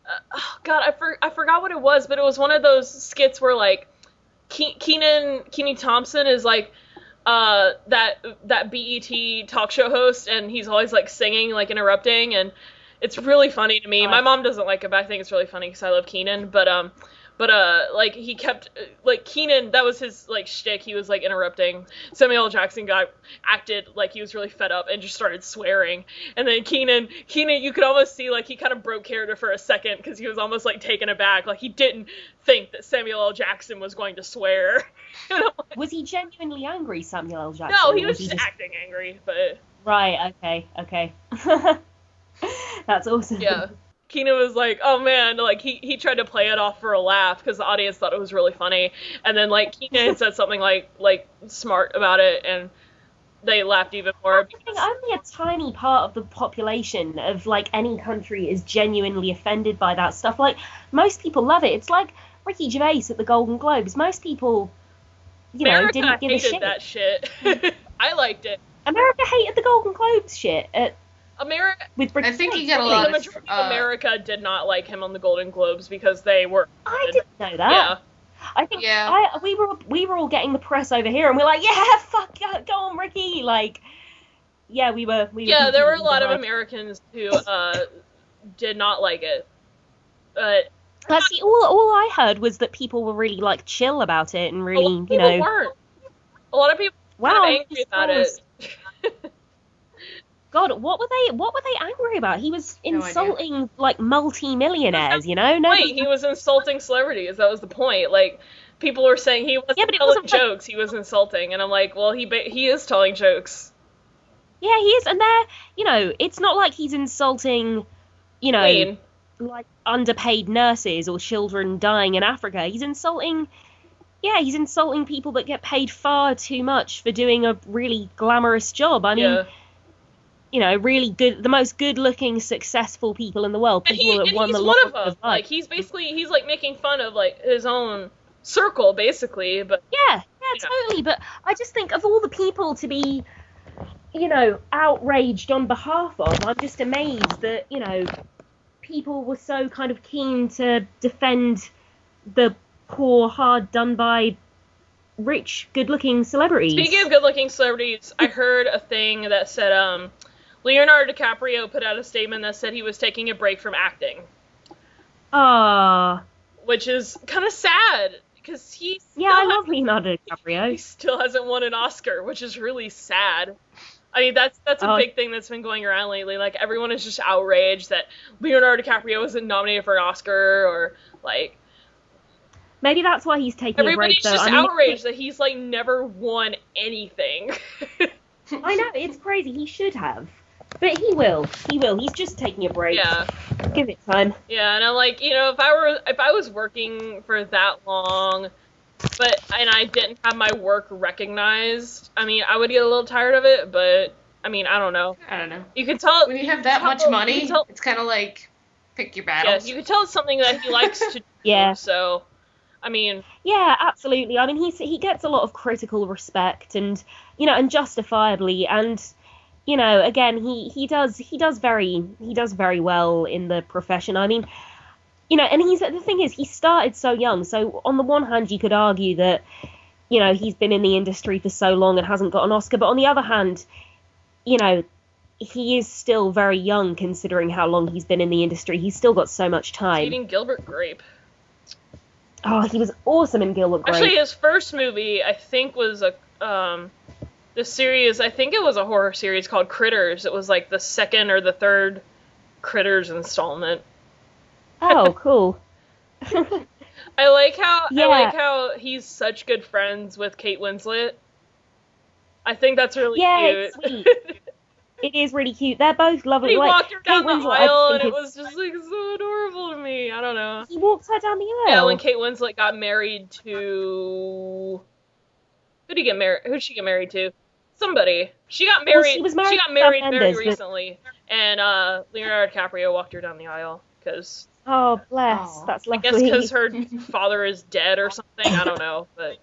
oh god, I forgot what it was, but it was one of those skits where like Kenan Thompson is like that BET talk show host, and he's always like singing, like interrupting, and it's really funny to me. My mom doesn't like it, but I think it's really funny because I love Kenan. But like he kept like Kenan, that was his like shtick. He was like interrupting. Samuel L. Jackson acted like he was really fed up and just started swearing. And then Kenan, you could almost see like he kind of broke character for a second because he was almost like taken aback. Like he didn't think that Samuel L. Jackson was going to swear. And I'm like, was he genuinely angry, Samuel L. Jackson? no, he or was just acting angry. But Right, okay. That's awesome. Yeah. Keenan was like, oh man, like he tried to play it off for a laugh because the audience thought it was really funny, and then like Keenan had said something like smart about it, and they laughed even more. I think only a tiny part of the population of like any country is genuinely offended by that stuff. Like most people love it. It's like Ricky Gervais at the Golden Globes. Most people, America didn't give a shit. That shit. I liked it. America hated the Golden Globes shit. America. I think he got a lot the majority of America did not like him on the Golden Globes because they were. I didn't know that. Yeah. I think we were all getting the press over here, and we're like, yeah, fuck, go on, Ricky. Like, yeah, we were. Yeah, there were a lot of Americans who did not like it. But see, all I heard was that people were really like chill about it and really, weren't. A lot of people were angry about it. God, what were they angry about? He was insulting like multi-millionaires, No, he was insulting celebrities. That was the point. Like, people were saying he wasn't telling jokes. He was insulting, and I'm like, well, he is telling jokes. Yeah, he is, and they're, it's not like he's insulting, like underpaid nurses or children dying in Africa. He's insulting people that get paid far too much for doing a really glamorous job. I mean. Really good, the most good-looking, successful people in the world. People that won the lottery. One of them. Like he's like making fun of like his own circle, basically. But yeah, totally. But I just think of all the people to be, outraged on behalf of. I'm just amazed that people were so kind of keen to defend the poor, hard done by, rich, good-looking celebrities. Speaking of good-looking celebrities, I heard a thing that said Leonardo DiCaprio put out a statement that said he was taking a break from acting. Which is kind of sad, because I love Leonardo DiCaprio. He still hasn't won an Oscar, which is really sad. I mean, that's a big thing that's been going around lately. Like, everyone is just outraged that Leonardo DiCaprio wasn't nominated for an Oscar, or, like... Maybe that's why he's taking a break, Everybody's just outraged that he's, like, never won anything. I know, it's crazy. He should have. But he will. He's just taking a break. Yeah. Give it time. Yeah, and I'm like, if I was working for that long, and I didn't have my work recognized, I mean, I would get a little tired of it, but, I mean, I don't know. You can tell... When you have that much money, it's kind of like, pick your battles. Yeah, you can tell it's something that he likes to do, yeah. So... I mean... Yeah, absolutely. I mean, he gets a lot of critical respect, and, and justifiably, and, again, he does very well in the profession. I mean, and the thing is, he started so young, so on the one hand, you could argue that, he's been in the industry for so long and hasn't got an Oscar, but on the other hand, he is still very young considering how long he's been in the industry. He's still got so much time. Eating Gilbert Grape. Oh, he was awesome in Gilbert Grape. Actually, his first movie, I think, was the series. I think it was a horror series called Critters. It was like the second or the third Critters installment. Oh, cool. I like how he's such good friends with Kate Winslet. I think that's really cute. It's sweet. It is really cute. They're both lovely. He walked her down the aisle, and it was just like so adorable to me. I don't know. He walked her down the aisle. Yeah, when Kate Winslet got married to... Who'd she get married to? Somebody. She got married. Well, she got married very recently, and Leonardo DiCaprio walked her down the aisle because. Oh, bless. That's lovely. I guess because her father is dead or something. I don't know, but.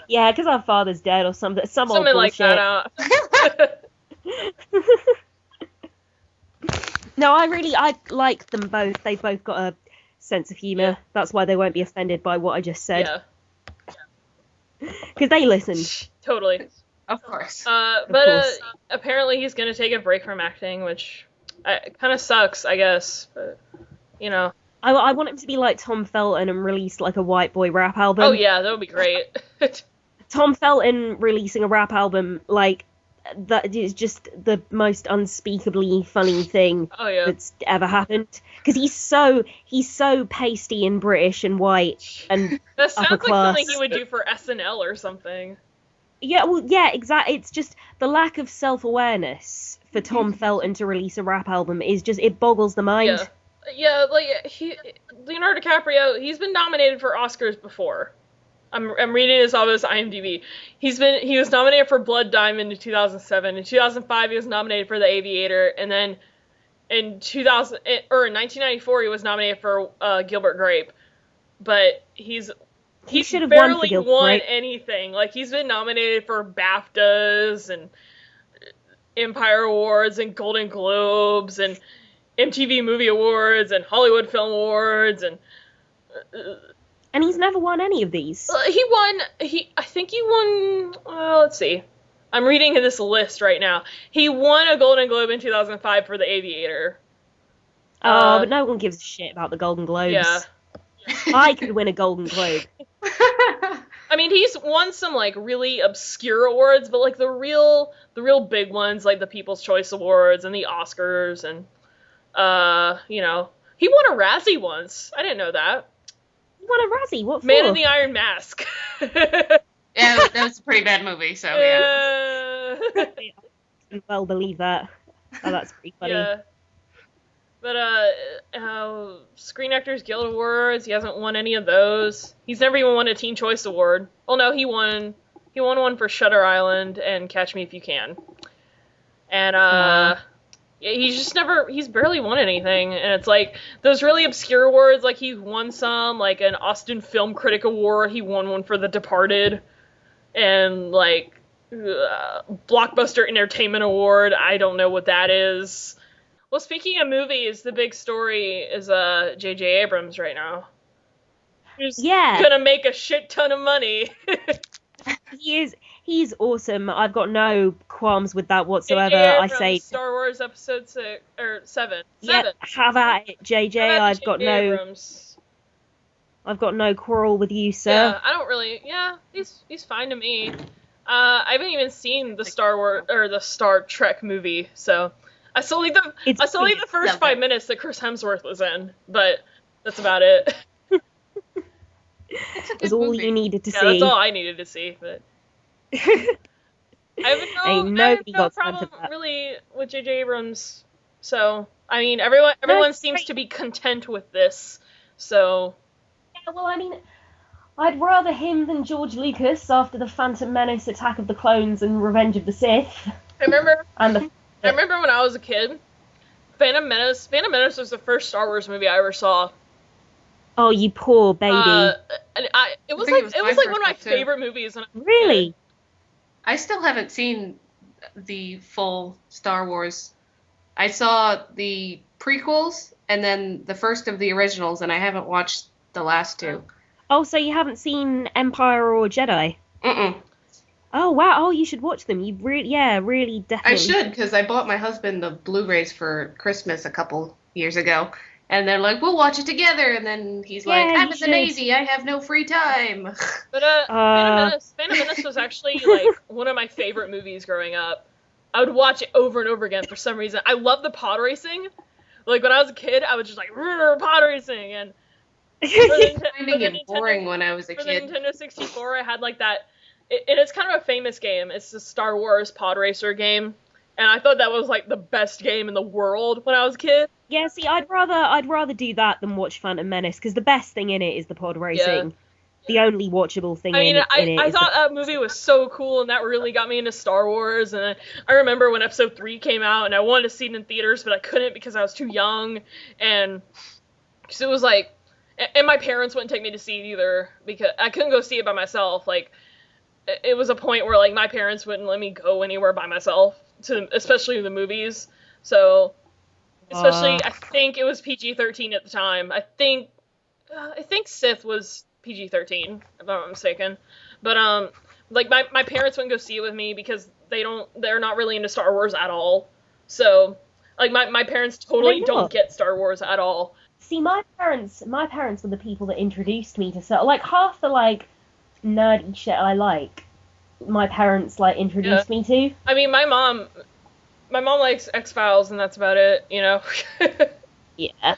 Yeah, because her father's dead or something. Something like that. No, I like them both. They've both got a sense of humour. Yeah. That's why they won't be offended by what I just said. Yeah. Because they listen. Totally. Of course. But apparently he's going to take a break from acting, which kind of sucks, I guess. But, I want him to be like Tom Felton and release like a white boy rap album. Oh, yeah, that would be great. Tom Felton releasing a rap album, like, that is just the most unspeakably funny thing that's ever happened. Because he's so pasty and British and white and that sounds upper like class. something he would do for SNL or something. Yeah, well, yeah, exactly. It's just the lack of self-awareness for Tom Felton to release a rap album is just, it boggles the mind. Yeah, like Leonardo DiCaprio, he's been nominated for Oscars before. I'm reading this off his IMDb. He was nominated for Blood Diamond in 2007. In 2005, he was nominated for The Aviator, and then in 1994, he was nominated for Gilbert Grape. But he should have barely won won anything. Like, he's been nominated for BAFTAs and Empire Awards and Golden Globes and MTV Movie Awards and Hollywood Film Awards and he's never won any of these. I think he won, let's see. I'm reading this list right now. He won a Golden Globe in 2005 for The Aviator. But no one gives a shit about the Golden Globes. Yeah. I could win a Golden Globe. I mean, he's won some, like, really obscure awards, but, like, the real big ones, like the People's Choice Awards and the Oscars, and, he won a Razzie once. I didn't know that. He won a Razzie? What for? Man in the Iron Mask. Yeah, that was a pretty bad movie, so, yeah. I can well believe that. Oh, that's pretty funny. Yeah. But, Screen Actors Guild Awards, he hasn't won any of those. He's never even won a Teen Choice Award. Well, no, he won one for Shutter Island and Catch Me If You Can. And, he's barely won anything. And it's like, those really obscure awards, like, he won some, like, an Austin Film Critic Award, he won one for The Departed, and, like, Blockbuster Entertainment Award, I don't know what that is. Well, speaking of movies, the big story is J.J. Abrams right now. He's gonna make a shit ton of money. He's awesome. I've got no qualms with that whatsoever. Abrams, I say Star Wars Episode 6 or 7. Yeah, have at it, JJ. I've got no quarrel with you, sir. Yeah, I don't really. Yeah, he's fine to me. I haven't even seen the Star Wars or the Star Trek movie, so. I still need the first 5 minutes that Chris Hemsworth was in, but that's about it. That's all you needed to see. That's all I needed to see, but I have no problem really with J.J. Abrams. So, I mean, everyone seems to be content with this, so. Yeah, well, I mean, I'd rather him than George Lucas after The Phantom Menace, Attack of the Clones, and Revenge of the Sith. I remember when I was a kid, Phantom Menace was the first Star Wars movie I ever saw. Oh, you poor baby. It was like one of my favorite movies. When really? I still haven't seen the full Star Wars. I saw the prequels and then the first of the originals, and I haven't watched the last two. Oh, so you haven't seen Empire or Jedi? Mm-mm. Oh, wow. Oh, you should watch them. You really, definitely. I should, because I bought my husband the Blu-rays for Christmas a couple years ago. And they're like, we'll watch it together. And then he's like, I'm in the Navy. I have no free time. But Phantom Menace was actually, like, one of my favorite movies growing up. I would watch it over and over again for some reason. I love the pod racing. Like, when I was a kid, I was just like, pod racing. And finding it boring when I was a kid. For the Nintendo 64, I had, like, that. And it's kind of a famous game. It's the Star Wars pod racer game, and I thought that was like the best game in the world when I was a kid. Yeah, see, I'd rather do that than watch Phantom Menace, because the best thing in it is the pod racing. Yeah. The only watchable thing in it. I thought that movie was so cool, and that really got me into Star Wars. And I remember when Episode 3 came out, and I wanted to see it in theaters, but I couldn't because I was too young, and so it was like, and my parents wouldn't take me to see it either because I couldn't go see it by myself. Like. It was a point where, like, my parents wouldn't let me go anywhere by myself, especially the movies. So, especially, I think it was PG-13 at the time. I think Sith was PG-13, if I'm not mistaken. But, like, my parents wouldn't go see it with me because they're not really into Star Wars at all. So, like, my parents totally don't get Star Wars at all. See, my parents were the people that introduced me to like half the, like, nerdy shit I like, my parents like introduced me to. I mean, my mom likes X-Files, and that's about it, you know. Yeah,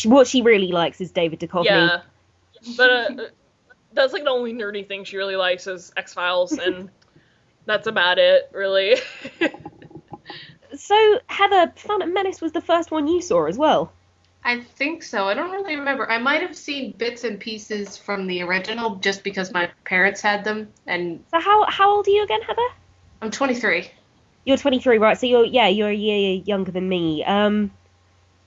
what she really likes is David Duchovny. Yeah, but that's like the only nerdy thing she really likes is X-Files, and That's about it, really. So, Heather, Phantom Menace was the first one you saw as well? I think so. I don't really remember. I might have seen bits and pieces from the original just because my parents had them, and So how old are you again, Heather? I'm 23. You're 23, right? So you're a year younger than me.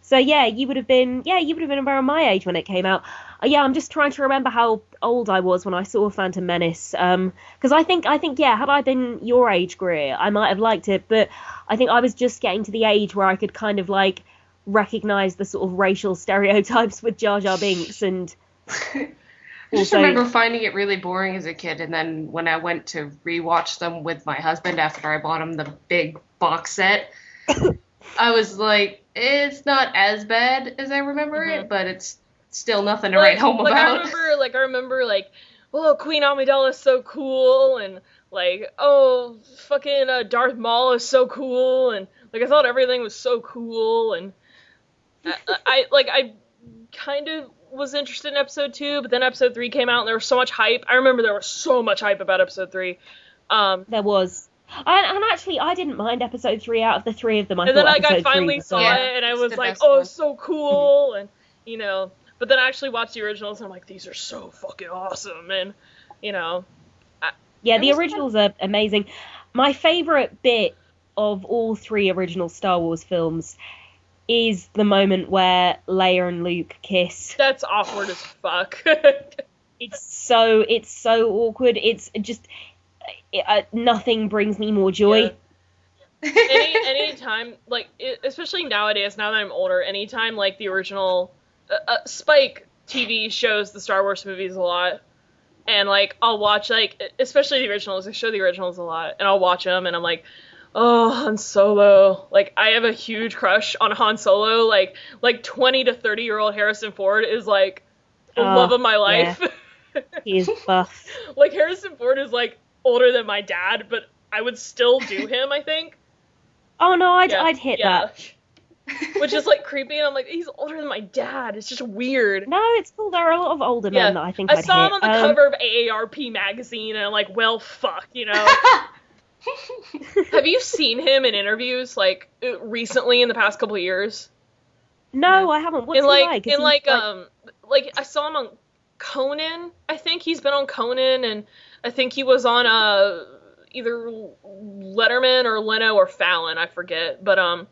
So you would have been around my age when it came out. I'm just trying to remember how old I was when I saw Phantom Menace. Because I think had I been your age, Greer, I might have liked it, but I think I was just getting to the age where I could kind of like recognize the sort of racial stereotypes with Jar Jar Binks and. I just remember finding it really boring as a kid, and then when I went to rewatch them with my husband after I bought him the big box set, I was like, it's not as bad as I remember it, but it's still nothing to write home about. I remember, oh, Queen Amidala's so cool, and oh, fucking Darth Maul is so cool, and I thought everything was so cool, and I kind of was interested in episode 2, but then episode 3 came out and there was so much hype. I remember there was so much hype about episode 3. There was. And actually, I didn't mind episode 3 out of the 3 of them. I finally saw it and I was like, oh, it's so cool. And, but then I actually watched the originals and I'm like, these are so fucking awesome. And, the originals are amazing. My favorite bit of all 3 original Star Wars films is the moment where Leia and Luke kiss. That's awkward as fuck. It's so awkward. It's just nothing brings me more joy. Yeah. Any time, especially nowadays, now that I'm older, anytime the original Spike TV shows the Star Wars movies a lot, and I'll watch especially the originals. They show the originals a lot, and I'll watch them, and I'm like, oh, Han Solo. I have a huge crush on Han Solo. 20 to 30-year-old Harrison Ford is, the love of my life. Yeah. He is buff. Harrison Ford is, older than my dad, but I would still do him, I think. Oh, no, I'd hit that. Which is, creepy, and I'm like, he's older than my dad. It's just weird. No, it's cool. There are a lot of older men that I think I saw him on the cover of AARP magazine, and I'm like, well, fuck, Have you seen him in interviews, recently in the past couple of years? No, I haven't. What's he like? I saw him on Conan. I think he's been on Conan, and I think he was on, either Letterman or Leno or Fallon, I forget, but,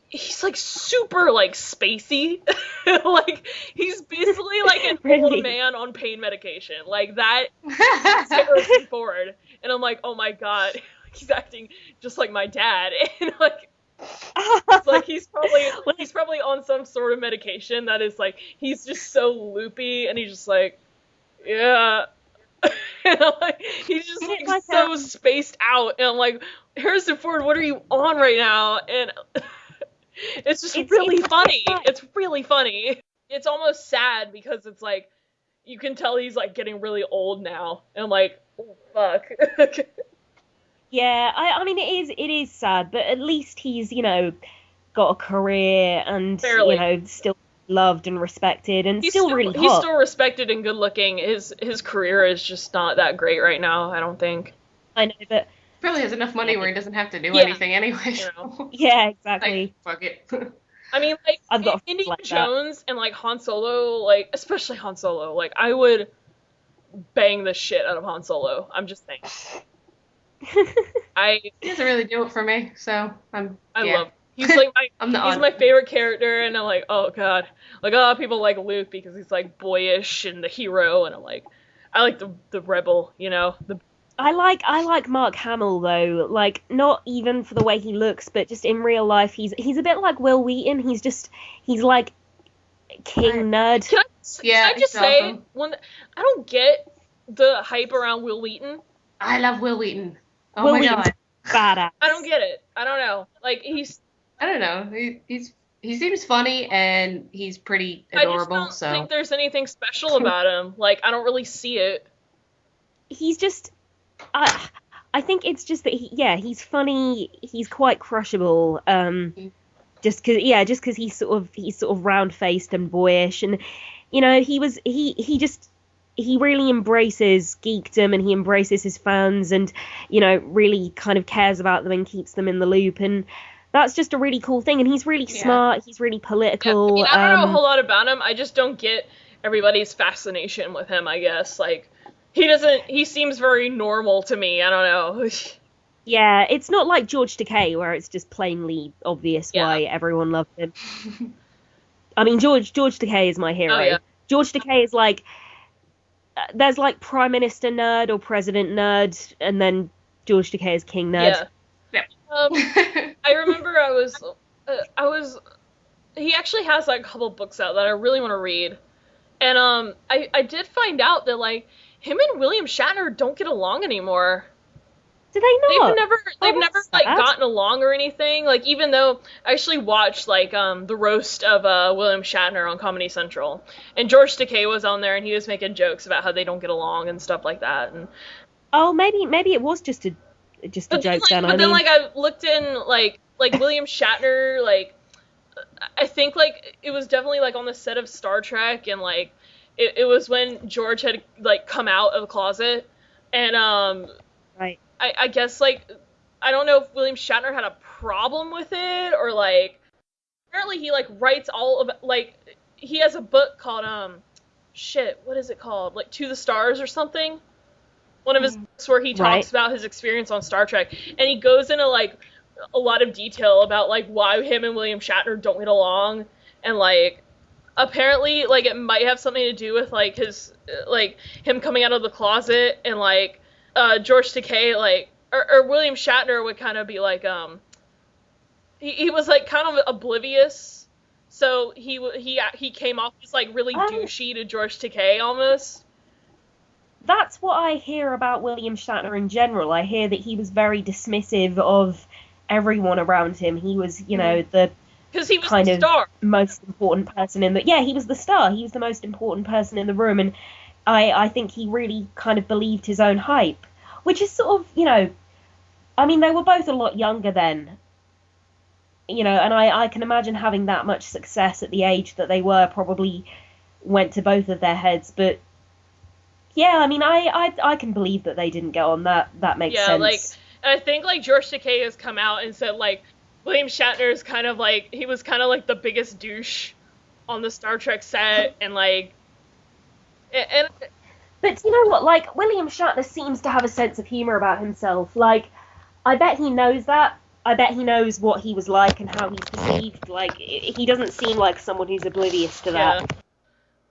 he's, super, spacey. He's basically, an old man on pain medication. That is Harrison Ford. And I'm like, oh my god, he's acting just like my dad. And it's he's probably on some sort of medication that is he's just so loopy, and he's just yeah. And he's just so spaced out, and I'm like, Harrison Ford, what are you on right now? And it's just really funny. It's really funny. It's almost sad because it's you can tell he's getting really old now, and I'm like, oh fuck. Yeah, I mean it is sad, but at least he's got a career and still loved and respected and still really hot. He's still respected and good looking. His career is just not that great right now, I don't think. I know, but probably has enough money where he doesn't have to do anything anyway. Yeah, exactly. Fuck it. I mean, Indiana Jones and Han Solo, especially Han Solo, I would bang the shit out of Han Solo. I'm just saying. He doesn't really do it for me, so I love. He's my favorite character, and I'm like, oh god. A lot of people like Luke because he's boyish and the hero, and I'm like, I like the rebel, I like Mark Hamill though, not even for the way he looks, but just in real life, he's a bit like Will Wheaton. He's king nerd. Can I just say, I don't get the hype around Will Wheaton. I love Will Wheaton. Oh Will my Wheaton's god. Badass. I don't get it. I don't know. I don't know. He seems funny and he's pretty adorable. I just don't think there's anything special about him. I don't really see it. He's just. I think it's just that he's funny. He's quite crushable. Just because he's sort of round faced and boyish, and he he really embraces geekdom and he embraces his fans and, really kind of cares about them and keeps them in the loop. And that's just a really cool thing. And he's really smart. He's really political. Yeah, I don't know a whole lot about him. I just don't get everybody's fascination with him, I guess. Like, he seems very normal to me. I don't know. Yeah, it's not like George Takei where it's just plainly obvious why everyone loved him. I mean, George Takei is my hero. Oh, yeah. George Takei is like, there's like Prime Minister nerd or President nerd, and then George Takei is King nerd. Yeah. I remember he actually has like a couple books out that I really want to read. And I did find out that like him and William Shatner don't get along anymore. Do they not? They've never like gotten along or anything. Like, even though I actually watched like the roast of William Shatner on Comedy Central, and George Takei was on there and he was making jokes about how they don't get along and stuff like that. And maybe it was just a joke then. But then like I looked in like William Shatner, like I think like it was definitely like on the set of Star Trek, and like it was when George had like come out of the closet, and right. I guess, like, I don't know if William Shatner had a problem with it, or, like, apparently he, like, writes all of, like, he has a book called, what is it called? Like, To the Stars or something? One of his books where he talks about his experience on Star Trek, and he goes into, like, a lot of detail about, like, why him and William Shatner don't get along, and, like, apparently, like, it might have something to do with, like, his, like, him coming out of the closet, and, like, George Takei, like, or William Shatner would kind of be like, he was like kind of oblivious, so he came off as like really douchey to George Takei almost. That's what I hear about William Shatner in general. I hear that he was very dismissive of everyone around him. He was, the because he was kind the star. Of most important person in the he was the star. He was the most important person in the room, and I think he really kind of believed his own hype, which is sort of, I mean, they were both a lot younger then, and I can imagine having that much success at the age that they were probably went to both of their heads. But yeah, I mean, I can believe that they didn't get on. That makes sense. Yeah, like, I think like George Takei has come out and said like William Shatner is kind of like, he was kind of like the biggest douche on the Star Trek set, and like. But you know what? Like, William Shatner seems to have a sense of humor about himself. Like, I bet he knows that. I bet he knows what he was like and how he's perceived. Like, he doesn't seem like someone who's oblivious to that. Yeah.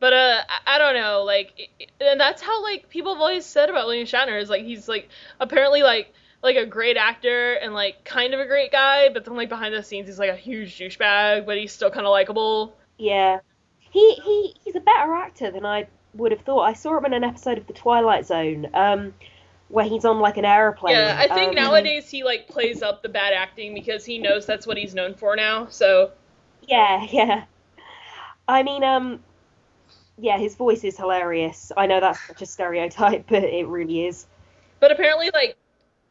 But I don't know. Like, and that's how like people have always said about William Shatner, is like he's like apparently like a great actor and like kind of a great guy, but then like behind the scenes he's like a huge douchebag, but he's still kind of likable. Yeah. He's a better actor than I would have thought. I saw him in an episode of The Twilight Zone, where he's on like an airplane. Yeah, I think nowadays he like plays up the bad acting because he knows that's what he's known for now. So yeah. I mean, yeah, his voice is hilarious. I know that's such a stereotype, but it really is. But apparently, like,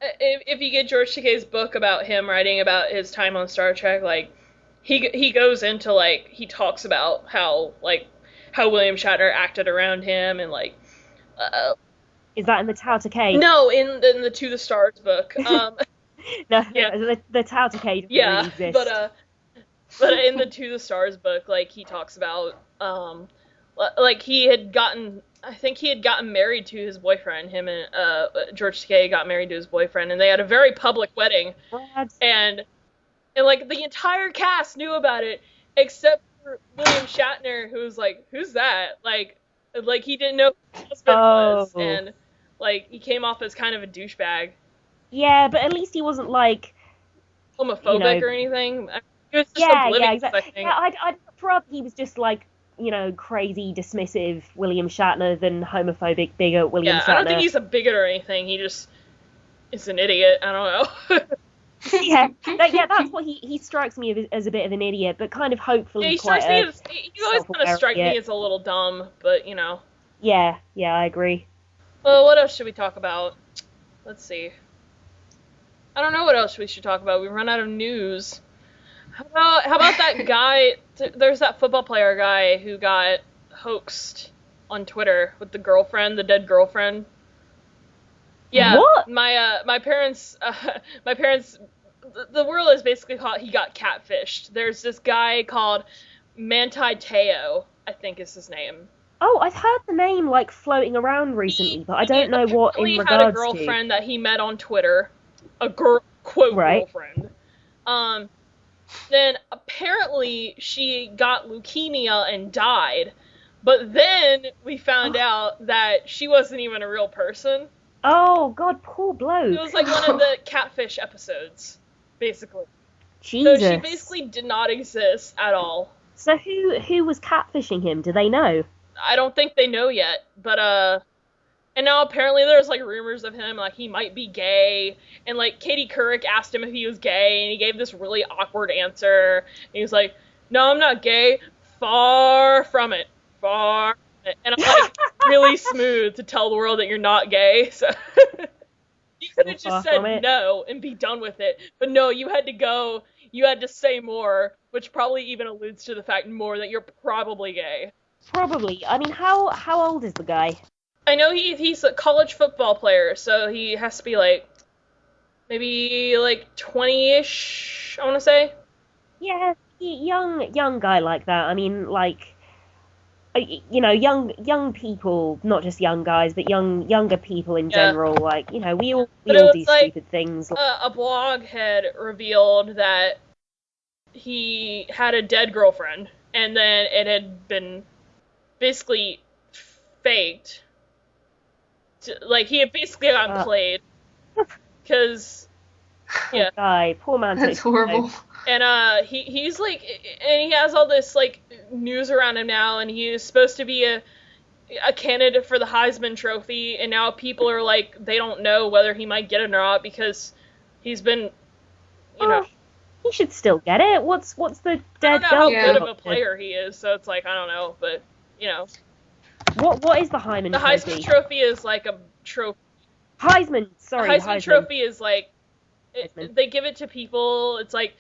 if you get George Takei's book about him writing about his time on Star Trek, like, he goes into like, he talks about how William Shatner acted around him, and like is that in the Tao Takei? No, in the To the Stars book. No, yeah. the Tao Takei doesn't really exist. But in the To the Stars book, like, he talks about like I think he had gotten married to his boyfriend. Him and George Takei got married to his boyfriend, and they had a very public wedding. And like the entire cast knew about it except for William Shatner, who was like, "Who's that?" Like he didn't know who his husband was, and like he came off as kind of a douchebag. Yeah, but at least he wasn't like homophobic or anything. He was just oblivious, exactly. I think. Yeah, I'd rather he was just like, crazy, dismissive William Shatner than homophobic bigot William Shatner. I don't think he's a bigot or anything. He just is an idiot. I don't know. yeah, that's what he strikes me as a bit of an idiot, but kind of hopefully he quite always kind of strike me as a little dumb, but Yeah, I agree. Well, what else should we talk about? Let's see. I don't know what else we should talk about. We've run out of news. How about that guy? There's that football player guy who got hoaxed on Twitter with the girlfriend, the dead girlfriend. Yeah. What? My parents, the world is basically called, he got catfished. There's this guy called Manti Te'o, I think is his name. Oh, I've heard the name, like, floating around recently, but I don't know what in regards to. He had a girlfriend that he met on Twitter. A quote right. girlfriend. Then apparently she got leukemia and died. But then we found out that she wasn't even a real person. Oh, God, poor bloke. It was like one of the catfish episodes, basically. Jesus. So she basically did not exist at all. So who was catfishing him? Do they know? I don't think they know yet, but and now apparently there's like rumors of him, like he might be gay, and like Katie Couric asked him if he was gay, and he gave this really awkward answer, and he was like, no, I'm not gay, far from it, far from it. And I'm like, really smooth to tell the world that you're not gay, so you could have just said no and be done with it, but no, you had to say more, which probably even alludes to the fact more that you're probably gay. Probably. I mean, how old is the guy? I know he's a college football player, so he has to be like, maybe like 20-ish, I want to say. Yeah, young guy like that. I mean, like, you know, young people, not just young guys, but younger people in general. Like, you know, we all do stupid things. A blog had revealed that he had a dead girlfriend, and then it had been basically faked. Like, he had basically gotten played. Because, yeah. Poor guy, poor man. That's horrible. And he's like, and he has all this like news around him now, and he is supposed to be a candidate for the Heisman Trophy, and now people are like, they don't know whether he might get it or not because he's been, you know. He should still get it. What's the dead girl? I don't know how good of a player he is, so it's like, I don't know, but, you know. What is the Heisman Trophy? The Heisman Trophy is like a trophy. Heisman Heisman Trophy is like, they give it to people, it's like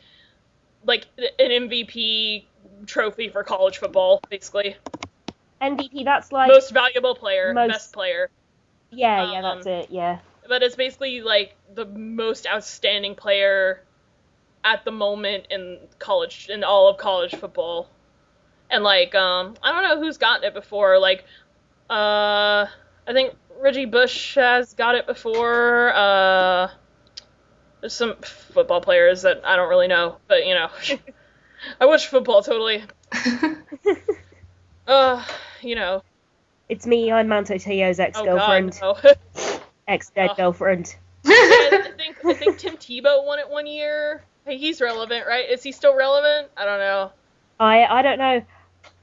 an MVP trophy for college football, basically. MVP, that's like... Most valuable player, best player. Yeah, that's it, yeah. But it's basically like the most outstanding player at the moment in all of college football. And like, I don't know who's gotten it before, like, I think Reggie Bush has got it before, there's some football players that I don't really know, but, you know, I watch football totally. You know. It's me, I'm Manti Te'o's ex-girlfriend. Oh, God, no. Ex-dead girlfriend. I think Tim Tebow won it one year. Hey, he's relevant, right? Is he still relevant? I don't know. I don't know.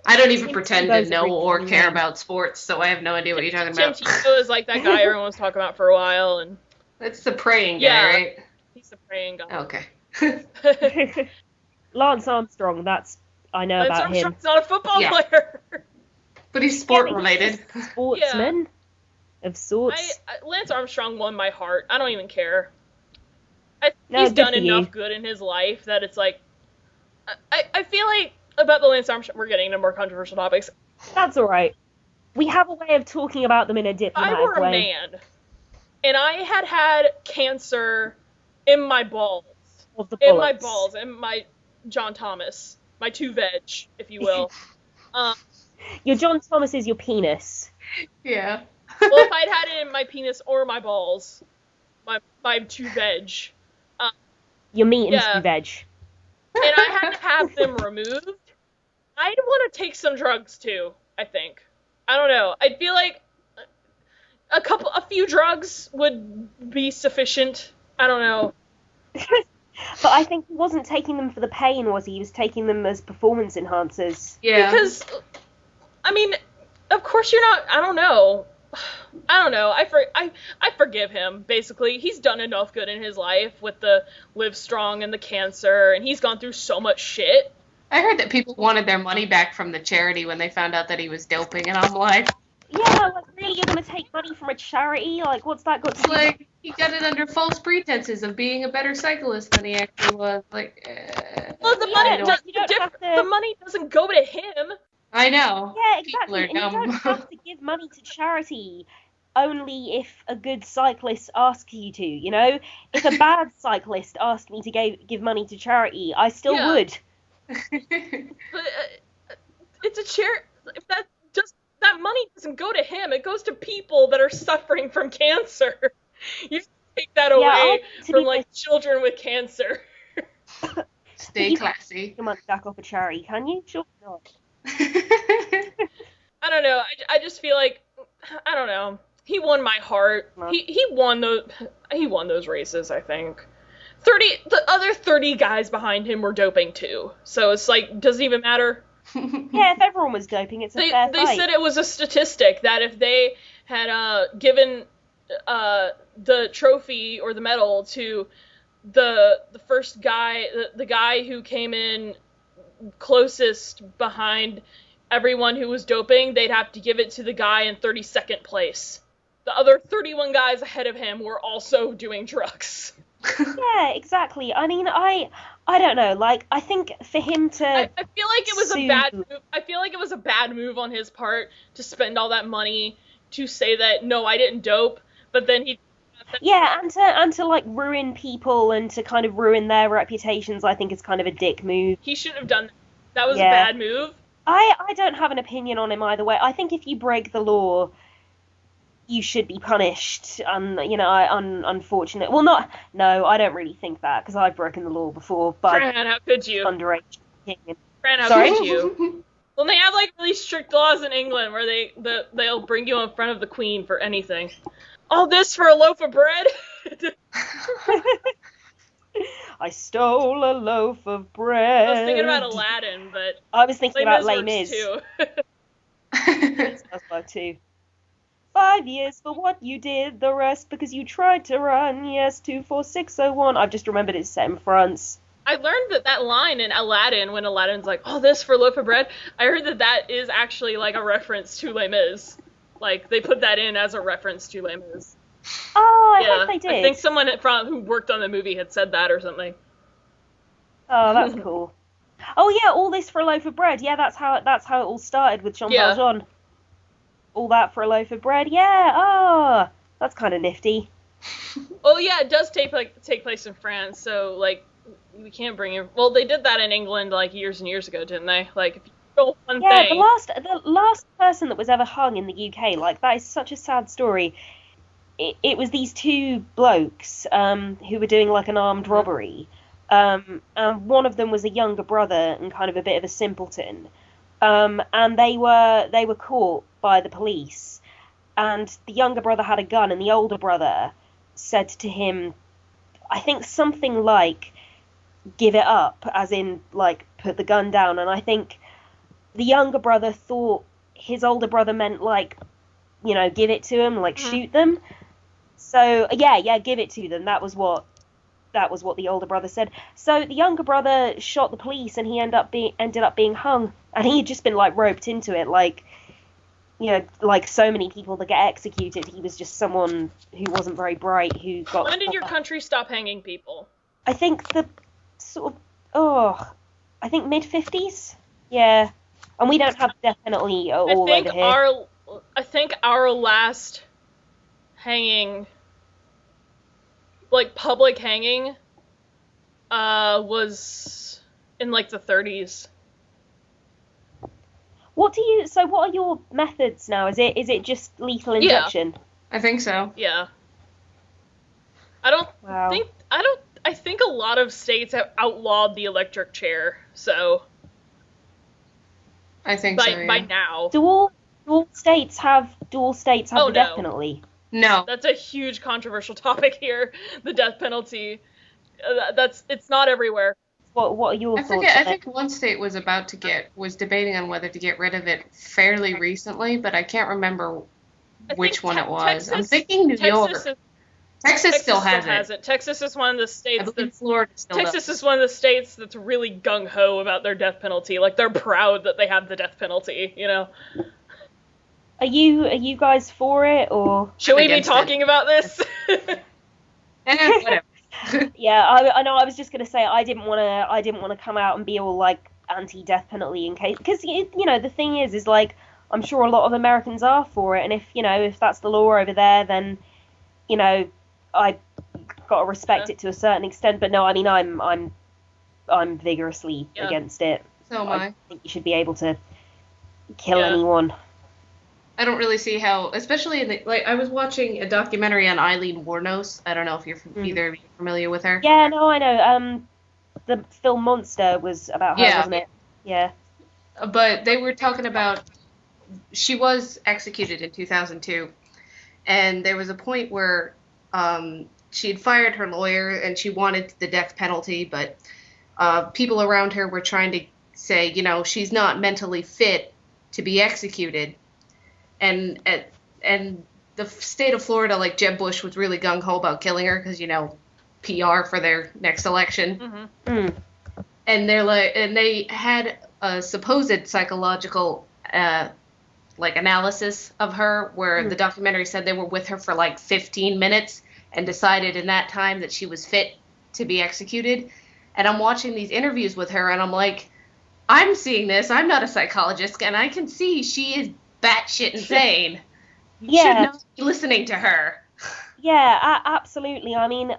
I don't even pretend to know or care about sports, so I have no idea what you're talking about. Tim Tebow is like that guy everyone was talking about for a while, and that's the praying guy, right? He's the praying guy. Okay. Lance Armstrong, I know about him. Lance Armstrong's not a football player. But he's sport-related. Sportsman of sorts. Lance Armstrong won my heart. I don't even care. He's done enough good in his life that it's like... I feel like about the Lance Armstrong... We're getting into more controversial topics. That's alright. We have a way of talking about them in a diplomatic way. I were a man, and I had cancer in my balls. In my balls, in my John Thomas. My two veg, if you will. Your John Thomas is your penis. Yeah. Well, if I'd had it in my penis or my balls, my two veg. Your meat and two veg. And I had to have them removed. I'd want to take some drugs too, I think. I don't know. I feel like a few drugs would be sufficient. I don't know. But I think he wasn't taking them for the pain, was he? He was taking them as performance enhancers. Yeah. Because, I mean, of course you're not, I don't know. I forgive him, basically. He's done enough good in his life with the Live Strong and the cancer, and he's gone through so much shit. I heard that people wanted their money back from the charity when they found out that he was doping, and I'm like... Yeah, like, really, you're gonna take money from a charity? Like, what's that got to do? Like, he got it under false pretenses of being a better cyclist than he actually was. Like, well, the money doesn't go to him. I know. Yeah, People exactly. are And you don't dumb. have to give money to charity only if a good cyclist asks you to, you know? If a bad cyclist asked me to give money to charity, I still Yeah. would. But it's a charity. If that money doesn't go to him, it goes to people that are suffering from cancer. You take that Yeah, away I need to from be like children with cancer. Stay classy. your money back off a charity, can you? Sure not. I don't know. I just feel like I don't know. He won my heart. No. He won those races, I think. The other 30 guys behind him were doping too. So it's like doesn't even matter. Yeah, if everyone was doping, it's a fair They fight. said it was a statistic that if they had given the trophy or the medal to the first guy, the guy who came in closest behind everyone who was doping, they'd have to give it to the guy in 32nd place. The other 31 guys ahead of him were also doing drugs. Yeah, exactly. I mean, I don't know. Like, I think for him to, I feel like it was a sue- bad move. I feel like it was a bad move on his part to spend all that money to say that no, I didn't dope, but then he. yeah, and to like ruin people and to kind of ruin their reputations, I think is kind of a dick move. He shouldn't have done that. That was Yeah. a bad move. I don't have an opinion on him either way. I think if you break the law, you should be punished. Unfortunate. Well, no, I don't really think that because I've broken the law before, but Fran, how could you? underage. Fran, how Sorry? could you? Well, they have like really strict laws in England where they'll bring you in front of the Queen for anything. All this for a loaf of bread? I stole a loaf of bread. I was thinking about Aladdin, but I was thinking about Les works Mis. too. That's work too. 5 years for what you did, the rest because you tried to run. Yes, 24601. I've just remembered it's set in France. I learned that line in Aladdin when Aladdin's like, "Oh, this for a loaf of bread." I heard that is actually like a reference to Les Mis. Like they put that in as a reference to Les Mis. Oh, I hope they did. I think someone who worked on the movie had said that or something. Oh, that's cool. Oh yeah, all this for a loaf of bread. Yeah, that's how it all started with Jean Yeah. Valjean. All that for a loaf of bread. Yeah. Oh, that's kind of nifty. Oh yeah, it does take place in France, so like we can't bring in. Well, they did that in England like years and years ago, didn't they? Like if you stole one Yeah, thing. the last person that was ever hung in the UK, like that is such a sad story. It was these two blokes who were doing like an armed robbery. And one of them was a younger brother and kind of a bit of a simpleton. And they were caught by the police. And the younger brother had a gun, and the older brother said to him, I think something like, give it up, as in, like, put the gun down. And I think the younger brother thought his older brother meant, like, you know, give it to him, like, shoot them. So, yeah, give it to them. That was what the older brother said. So the younger brother shot the police, and he ended up being hung. And he had just been, like, roped into it, like, you know, like so many people that get executed. He was just someone who wasn't very bright, who got... When did your country stop hanging people? I think the sort of... I think mid-50s? Yeah. And we don't have the death penalty all over here. I think our last hanging, like public hanging, was in like the 30s. What are your methods now? Is it just lethal injection? I think so. Yeah. Wow. I think a lot of states have outlawed the electric chair, so I think so, yeah. by now. Do all states have the death penalty? No. That's a huge controversial topic here, the death penalty. It's not everywhere. What are your thoughts? I think one state was debating on whether to get rid of it fairly recently, but I can't remember which one it was. I'm thinking New York. Texas still has it. Texas is one of the states. I believe Florida still Texas does. is one of the states that's really gung ho about their death penalty. Like they're proud that they have the death penalty. You know. Are you guys for it or? Should we be talking about this? Whatever. Yeah, I know. I was just gonna say I didn't want to come out and be all like anti-death penalty in case, because the thing is like, I'm sure a lot of Americans are for it, and if that's the law over there, then I got to respect it to a certain extent. But no, I mean, I'm vigorously against it. So am I. I think you should be able to kill anyone. I don't really see how, especially I was watching a documentary on Eileen Wuornos. I don't know if you're either of you familiar with her. Yeah, no, I know. The film Monster was about her, wasn't it? Yeah. But they were talking about, she was executed in 2002, and there was a point where she had fired her lawyer and she wanted the death penalty, but people around her were trying to say, she's not mentally fit to be executed. And the state of Florida, like Jeb Bush, was really gung-ho about killing her because, PR for their next election. Mm-hmm. And they had a supposed psychological analysis of her where the documentary said they were with her for 15 minutes and decided in that time that she was fit to be executed. And I'm watching these interviews with her and I'm like, I'm seeing this. I'm not a psychologist, and I can see she is batshit insane. You should not be listening to her. Yeah, absolutely. I mean,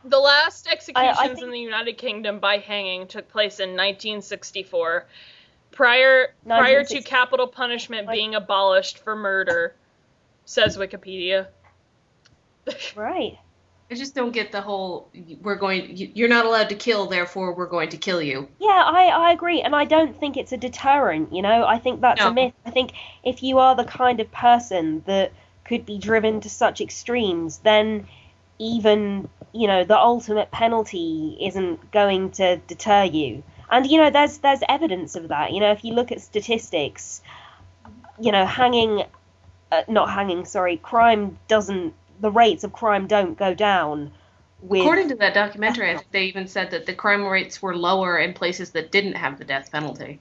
the last executions in the United Kingdom by hanging took place in 1964, prior to capital punishment being abolished for murder, says Wikipedia. Right. I just don't get the whole, you're not allowed to kill, therefore we're going to kill you. Yeah, I agree, and I don't think it's a deterrent, I think that's a myth. I think if you are the kind of person that could be driven to such extremes, then even, the ultimate penalty isn't going to deter you. And, there's evidence of that. If you look at statistics, the rates of crime don't go down. According to that documentary, I think they even said that the crime rates were lower in places that didn't have the death penalty.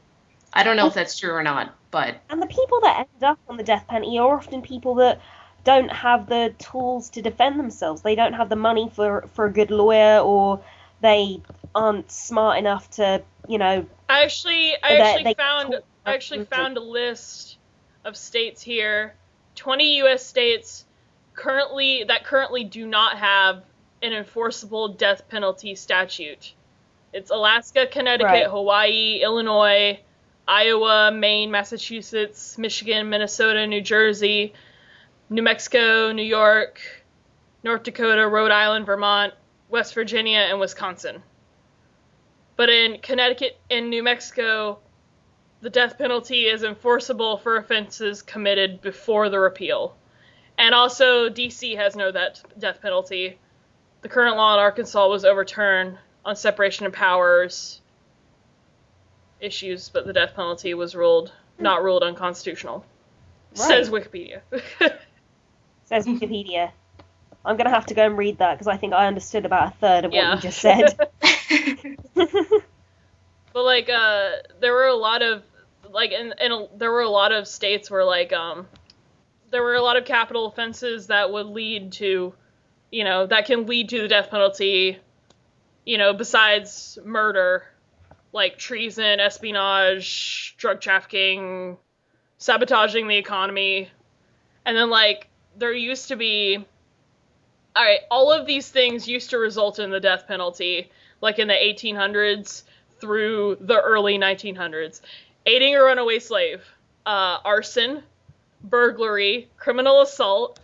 I don't know if that's true or not, but... And the people that end up on the death penalty are often people that don't have the tools to defend themselves. They don't have the money for a good lawyer, or they aren't smart enough to, I actually found a list of states here. 20 U.S. states currently do not have an enforceable death penalty statute. It's Alaska, Connecticut, Hawaii, Illinois, Iowa, Maine, Massachusetts, Michigan, Minnesota, New Jersey, New Mexico, New York, North Dakota, Rhode Island, Vermont, West Virginia, and Wisconsin. But in Connecticut and New Mexico, the death penalty is enforceable for offenses committed before the repeal. And also, D.C. has no death penalty. The current law in Arkansas was overturned on separation of powers issues, but the death penalty was not ruled unconstitutional. Right. Says Wikipedia. Says Wikipedia. I'm going to have to go and read that, because I think I understood about a third of what you just said. But, there were a lot of, there were a lot of states where, there were a lot of capital offenses that would lead to, that can lead to the death penalty, besides murder, like treason, espionage, drug trafficking, sabotaging the economy. And then, there used to be, all of these things used to result in the death penalty, in the 1800s through the early 1900s. Aiding a runaway slave, arson, burglary, criminal assault,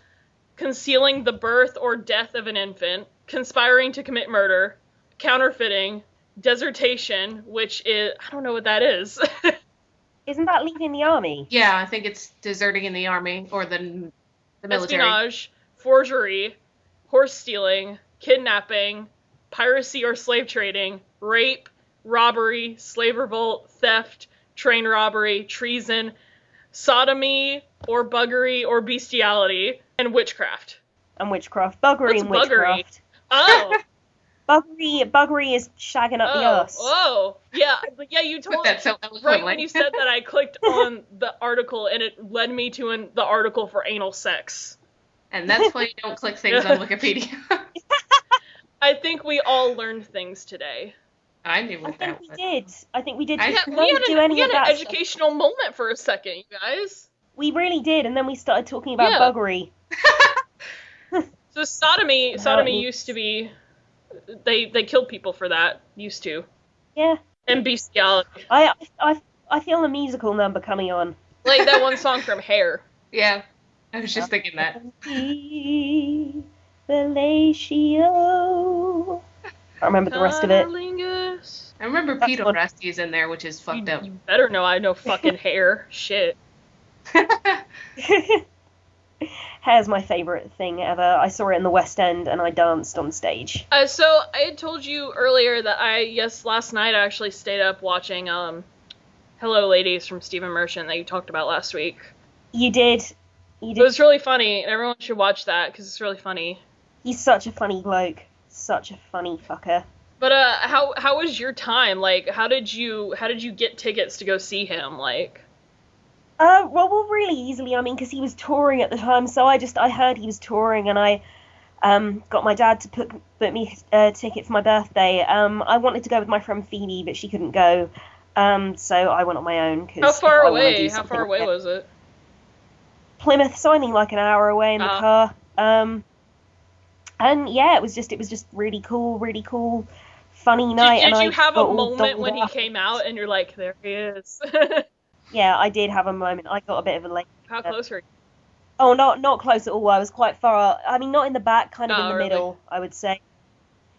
concealing the birth or death of an infant, conspiring to commit murder, counterfeiting, desertation, which is, I don't know what that is. Isn't that leaving the army? Yeah, I think it's deserting in the army or the military. Espionage, forgery, horse stealing, kidnapping, piracy or slave trading, rape, robbery, slave revolt, theft, train robbery, treason, sodomy or buggery or bestiality, and witchcraft. Buggery. What's and witchcraft. Oh! Buggery is shagging up the arse. Oh, yeah, you told me. So right when you said that, I clicked on the article, and it led me to the article for anal sex. And that's why you don't click things on Wikipedia. I think we all learned things today. I knew I what think that we was. did. I think we did. I- We We had, we don't had do an, any we had of an that stuff. educational moment for a second, you guys. We really did, and then we started talking about Yeah. buggery. So sodomy And how it needs- used to be, they killed people for that, used to. Yeah. And bestiality. I feel a musical number coming on. Like that one song from Hair. Yeah, I was just thinking that. Fellatio. I remember the rest of it. Cunnilingus. I remember That's Peter one. Rusty is in there, which is fucked up. You better know I know fucking Hair. Shit. Hair's my favourite thing ever. I saw it in the West End and I danced on stage. So I had told you earlier that last night I actually stayed up watching Hello Ladies from Stephen Merchant that you talked about last week. You did. It was really funny, and everyone should watch that because it's really funny. He's such a funny bloke. Such a funny fucker. But how was your time? Like, how did you get tickets to go see him? Like, Well, really easily. I mean, because he was touring at the time, so I heard he was touring, and I got my dad to put me a ticket for my birthday. I wanted to go with my friend Phoebe, but she couldn't go, so I went on my own. how far away? How far away was it? Plymouth, so I mean like an hour away in the car. And yeah, it was just really cool, funny night. Did and you I have got a all moment dolled when he up. came out and you're like, there he is? Yeah, I did have a moment. I got a bit of a late. How close were you? Oh, not close at all. I was quite far. I mean, not in the back, kind of in the really? middle, I would say.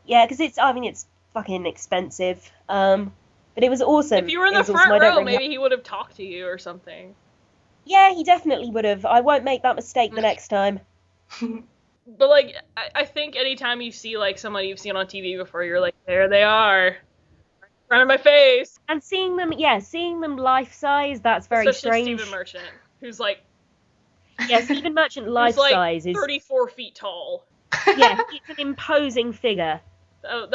Yeah, because it's fucking expensive. But it was awesome. If you were in It the was front awesome. I don't row, really maybe he would have talked to you or something. Yeah, he definitely would have. I won't make that mistake the next time. But like, I think anytime you see like someone you've seen on TV before, you're like, there they are, right in front of my face. And seeing them life size, that's very Especially strange. Stephen Merchant, who's like, Yeah, Stephen Merchant life who's like size is 34 feet tall. yeah, it's an imposing figure. Oh,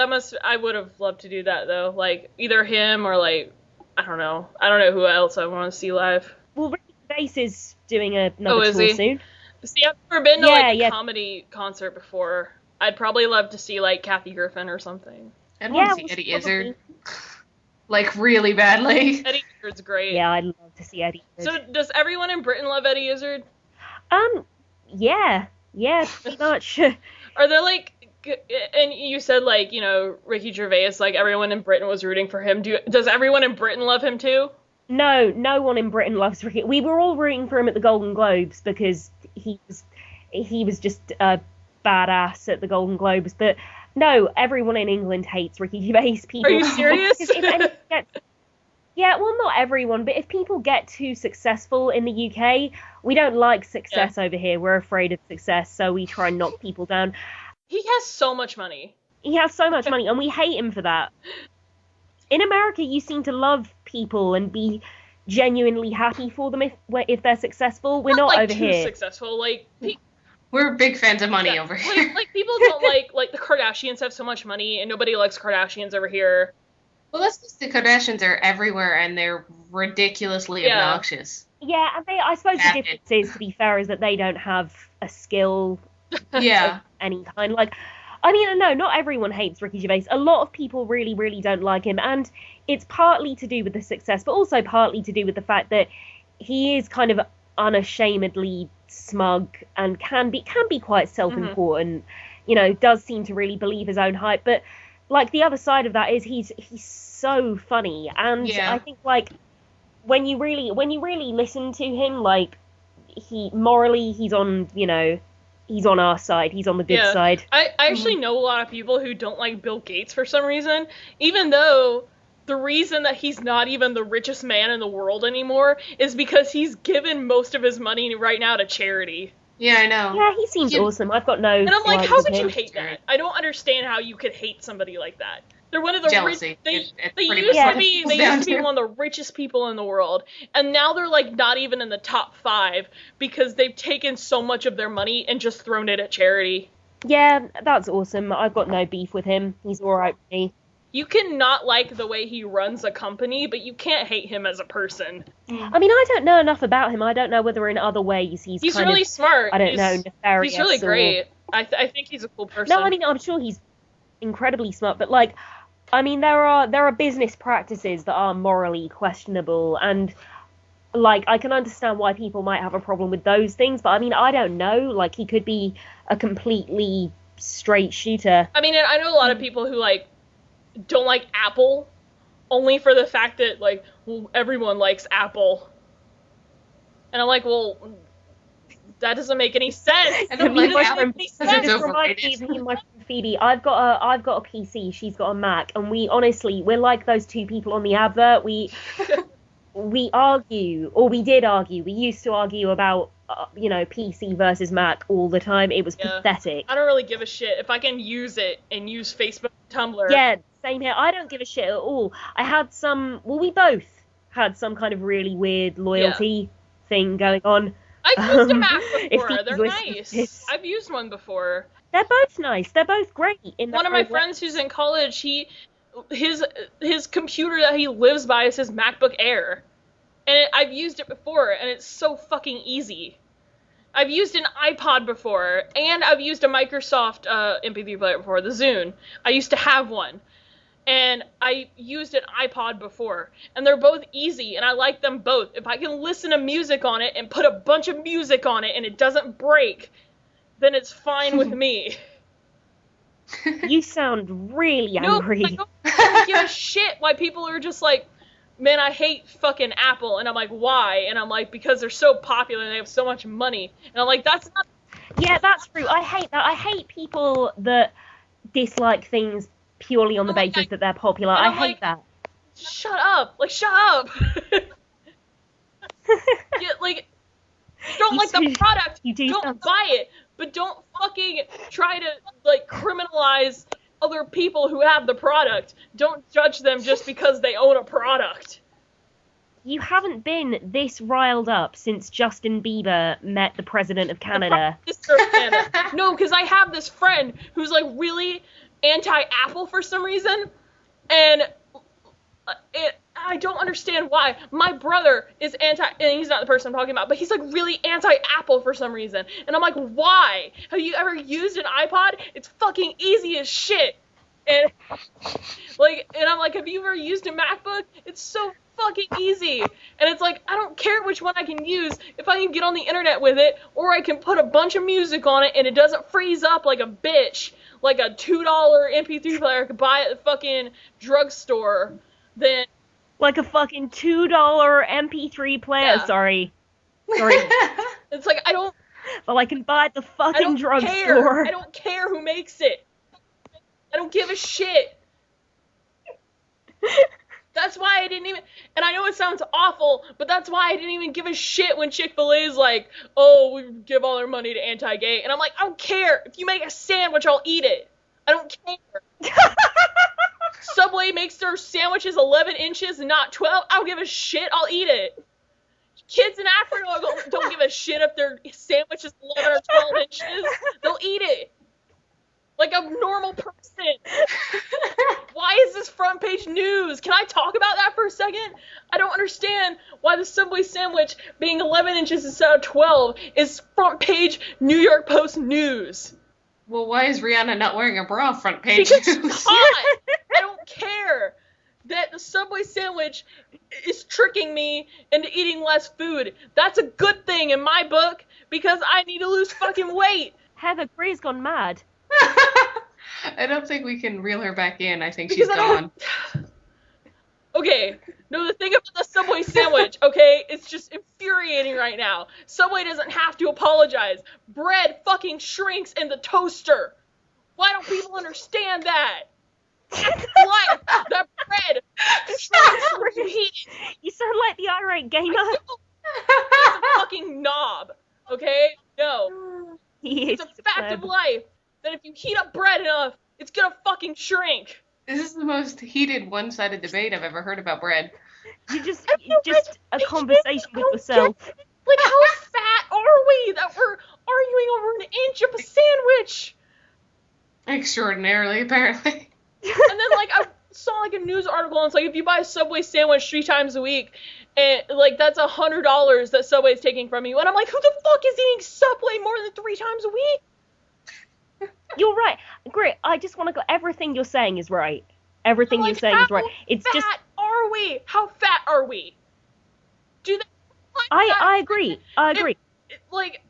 I would have loved to do that though. Like either him or like, I don't know who else I want to see live. Well, Ricky Gervais is doing another is tour he? soon. See, I've never been to a Yeah. comedy concert before. I'd probably love to see like Kathy Griffin or something. I'd want Yeah, to see well, Eddie probably. Izzard. Like, really badly. Eddie Izzard's great. Yeah, I'd love to see Eddie. So does everyone in Britain love Eddie Izzard? Yeah, pretty much. Are there like, and you said like, Ricky Gervais, like everyone in Britain was rooting for him. Does everyone in Britain love him too? No one in Britain loves Ricky. We were all rooting for him at the Golden Globes because he was just a badass at the Golden Globes. But no, everyone in England hates Ricky Gervais. People. Are you serious? Because if anyone yeah, well, not everyone, but if people get too successful in the UK, we don't like success over here. We're afraid of success, so we try and knock people down. He has so much money. He has so much money, and we hate him for that. In America, you seem to love people and be genuinely happy for them if they're successful. We're not like over too here. successful. Like, We're big fans of money over here. like people don't like the Kardashians have so much money, and nobody likes Kardashians over here. Well, that's just the Kardashians are everywhere, and they're ridiculously obnoxious. Yeah, and I suppose Yeah. the difference is, to be fair, is that they don't have a skill Yeah. of any kind. Like, I mean, no, not everyone hates Ricky Gervais. A lot of people really, really don't like him, and it's partly to do with the success, but also partly to do with the fact that he is kind of unashamedly smug and can be quite self-important. Does seem to really believe his own hype, but like the other side of that is he's so funny, and Yeah. I think like when you really listen to him, like he's on he's on our side, he's on the good side. I actually know a lot of people who don't like Bill Gates for some reason, even though the reason that he's not even the richest man in the world anymore is because he's given most of his money right now to charity. Yeah, I know. Yeah, he seems awesome. I've got no. And I'm like, gripes how with could you him. hate that? I don't understand how you could hate somebody like that. They're one of the Jealousy. They It's used pretty much to what be. it They comes used to be down to. one of the richest people in the world, and now they're like not even in the top 5 because they've taken so much of their money and just thrown it at charity. Yeah, that's awesome. I've got no beef with him. He's all right with me. You can not like the way he runs a company, but you can't hate him as a person. I mean, I don't know enough about him. I don't know whether in other ways he's kind really of, smart. I don't know, nefarious. He's really or- great. I think he's a cool person. No, I mean, I'm sure he's incredibly smart, but like, I mean, there are business practices that are morally questionable, and like I can understand why people might have a problem with those things, but I mean, I don't know. Like, he could be a completely straight shooter. I mean, I know a lot of people who, like, don't like Apple only for the fact that, like, well, everyone likes Apple. And I'm like, well, that doesn't make any sense. I don't like Apple because it's This reminds me of my friend Phoebe. I've got a PC. She's got a Mac, and we're like those two people on the advert. We argue, or we did argue. We used to argue about, PC versus Mac all the time. It was pathetic. I don't really give a shit if I can use it and use Facebook, Tumblr. Yeah, same here. I don't give a shit at all. We both had some kind of really weird loyalty thing going on. I've used a Mac before. If They're nice. I've used one before. They're both nice. They're both great. One of my friends who's in college, his computer that he lives by is his MacBook Air. And I've used it before, and it's so fucking easy. I've used an iPod before, and I've used a Microsoft MP3 player before, the Zune. I used to have one. And I used an iPod before. And they're both easy, and I like them both. If I can listen to music on it and put a bunch of music on it and it doesn't break, then it's fine with me. You sound really angry. No, I don't give a shit why people are just like, man, I hate fucking Apple. And I'm like, why? And I'm like, because they're so popular and they have so much money. And I'm like, that's not... Yeah, that's true. I hate that. I hate people that dislike things purely on the basis that they're popular. I hate that. Shut up. Like, shut up. Yeah, like, don't like the product. Don't buy it. But don't fucking try to, like, criminalize other people who have the product. Don't judge them just because they own a product. You haven't been this riled up since Justin Bieber met the president of Canada. No, because I have this friend who's, like, really anti-Apple for some reason, and I don't understand why. My brother is and he's not the person I'm talking about, but he's, like, really anti-Apple for some reason. And I'm like, why? Have you ever used an iPod? It's fucking easy as shit. And, like, and I'm like, have you ever used a MacBook? It's so fucking easy. And it's like, I don't care which one I can use if I can get on the internet with it, or I can put a bunch of music on it and it doesn't freeze up like a bitch, like a $2 MP3 player I could buy at the fucking drugstore. Then... Like a fucking $2 MP3 player. Yeah. Sorry. It's like, I don't... Well, I can buy at the fucking drugstore. I don't care who makes it. I don't give a shit. That's why I didn't even... And I know it sounds awful, but that's why I didn't even give a shit when Chick-fil-A is like, oh, we give all our money to anti-gay. And I'm like, I don't care. If you make a sandwich, I'll eat it. I don't care. Subway makes their sandwiches 11 inches and not 12. I don't give a shit. I'll eat it. Kids in Africa don't give a shit if their sandwich is 11 or 12 inches. They'll eat it. Like a normal person. Why is this front page news? Can I talk about that for a second? I don't understand why the Subway sandwich being 11 inches instead of 12 is front page New York Post news. Well, why is Rihanna not wearing a bra front page Because news? she's hot. I don't care that the Subway sandwich is tricking me into eating less food. That's a good thing in my book because I need to lose fucking weight. Heather, Greer's gone mad. I don't think we can reel her back in. I think Because she's gone. Okay, no, the thing about the Subway sandwich, okay, it's just infuriating right now. Subway doesn't have to apologize. Bread fucking shrinks in the toaster. Why don't people understand that? That's life. That bread shrinks when you heat it. You sound like the irate gamer. He's a fucking knob, okay? No. He is It's a fact of life that if you heat up bread enough, it's gonna fucking shrink. This is the most heated, one-sided debate I've ever heard about bread. Just a conversation with yourself. Like, how fat are we that we're arguing over an inch of a sandwich? Extraordinarily, apparently. And then, like, I saw, like, a news article, and it's like, if you buy a Subway sandwich 3 times a week, and, like, that's $100 that Subway's taking from you. And I'm like, who the fuck is eating Subway more than 3 times a week? You're right. Great. I just want to go. Everything you're saying is right. Everything Like, you're saying is right. It's fat just are we? How fat are we? Do they like that? I agree. Like,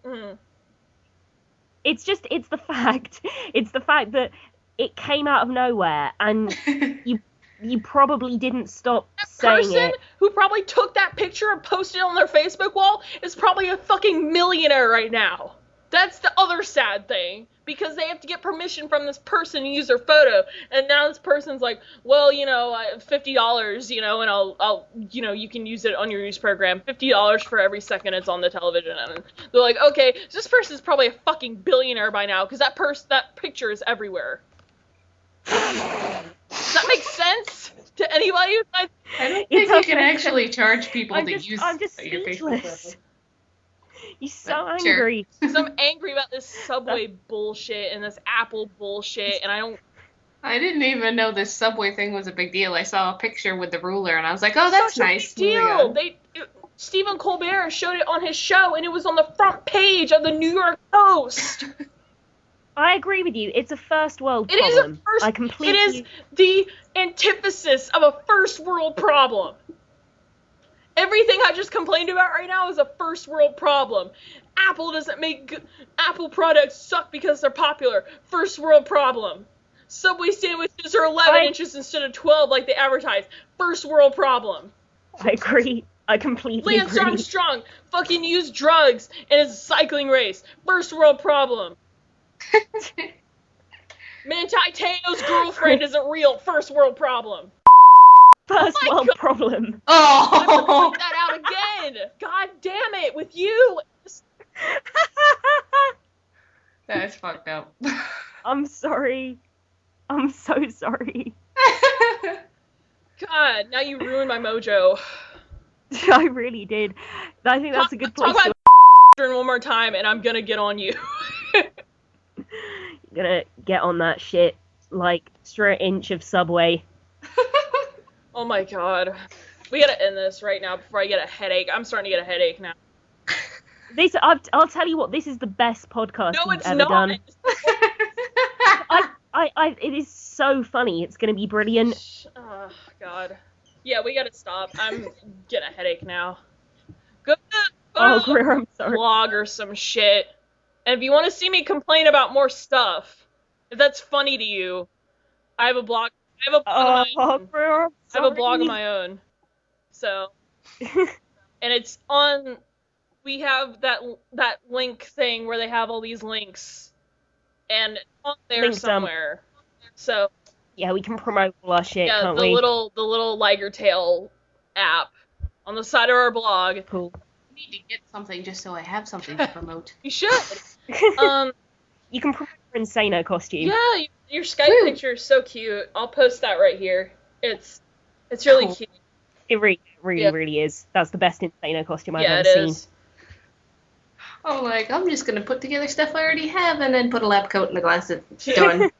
mm. It's the fact. It's the fact that it came out of nowhere, and you probably didn't stop saying Person it. who probably took that picture and posted it on their Facebook wall is probably a fucking millionaire right now. That's the other sad thing, because they have to get permission from this person to use their photo, and now this person's like, well, $50, and I'll you can use it on your news program, $50 for every second it's on the television, and they're like, okay, so this person's probably a fucking billionaire by now, because that picture is everywhere. Does that make sense to anybody? I don't think you can actually charge people to use I'm just your speechless. Facebook. You're so Sure. angry. So I'm angry about this Subway bullshit and this Apple bullshit, and I didn't even know this Subway thing was a big deal. I saw a picture with the ruler, and I was like, oh, that's such nice. a big deal. Stephen Colbert showed it on his show, and it was on the front page of the New York Post. I agree with you. It's a first world It is problem. a first. I completely. It is the antithesis of a first world problem. Everything I just complained about right now is a first world problem. Apple doesn't make Apple products suck because they're popular. First world problem. Subway sandwiches are 11 inches instead of 12 like they advertise. First world problem. I agree. I completely Lance agree. Armstrong fucking used drugs in his cycling race. First world problem. Manti Te'o's girlfriend isn't real. First world problem. First world problem. Oh! I have to point that out again. God damn it, with you. That's fucked up. I'm sorry. I'm so sorry. God, now you ruined my mojo. I really did. I think that's a good place Talk to about one more time, and I'm gonna get on you. gonna get on that shit like straight inch of Subway. Oh my god. We gotta end this right now before I get a headache. I'm starting to get a headache now. I'll tell you what, this is the best podcast No, you've it's ever not. done. It is so funny. It's gonna be brilliant. Oh god. Yeah, we gotta stop. I'm getting a headache now. Go to Greer, I'm sorry. blog or some shit. And if you want to see me complain about more stuff, if that's funny to you, I have a blog. I have a blog of my own. Greer, I'm I have a blog of sorry. my own. So, and it's on. We have that link thing where they have all these links, and it's on there Link dump. somewhere. So Yeah, we can promote all our shit, yeah, can't the we? little Liger Tail app on the side of our blog. Cool. I need to get something just so I have something to promote. You should. You can promote your Insano costume. Yeah, your Skype Woo. picture is so cute. I'll post that right here. It's really Cool. cute. It really Yeah. really is. That's the best Insano costume I've Yeah, ever it seen. is. Oh, like, I'm just gonna put together stuff I already have and then put a lab coat and the glasses. Done.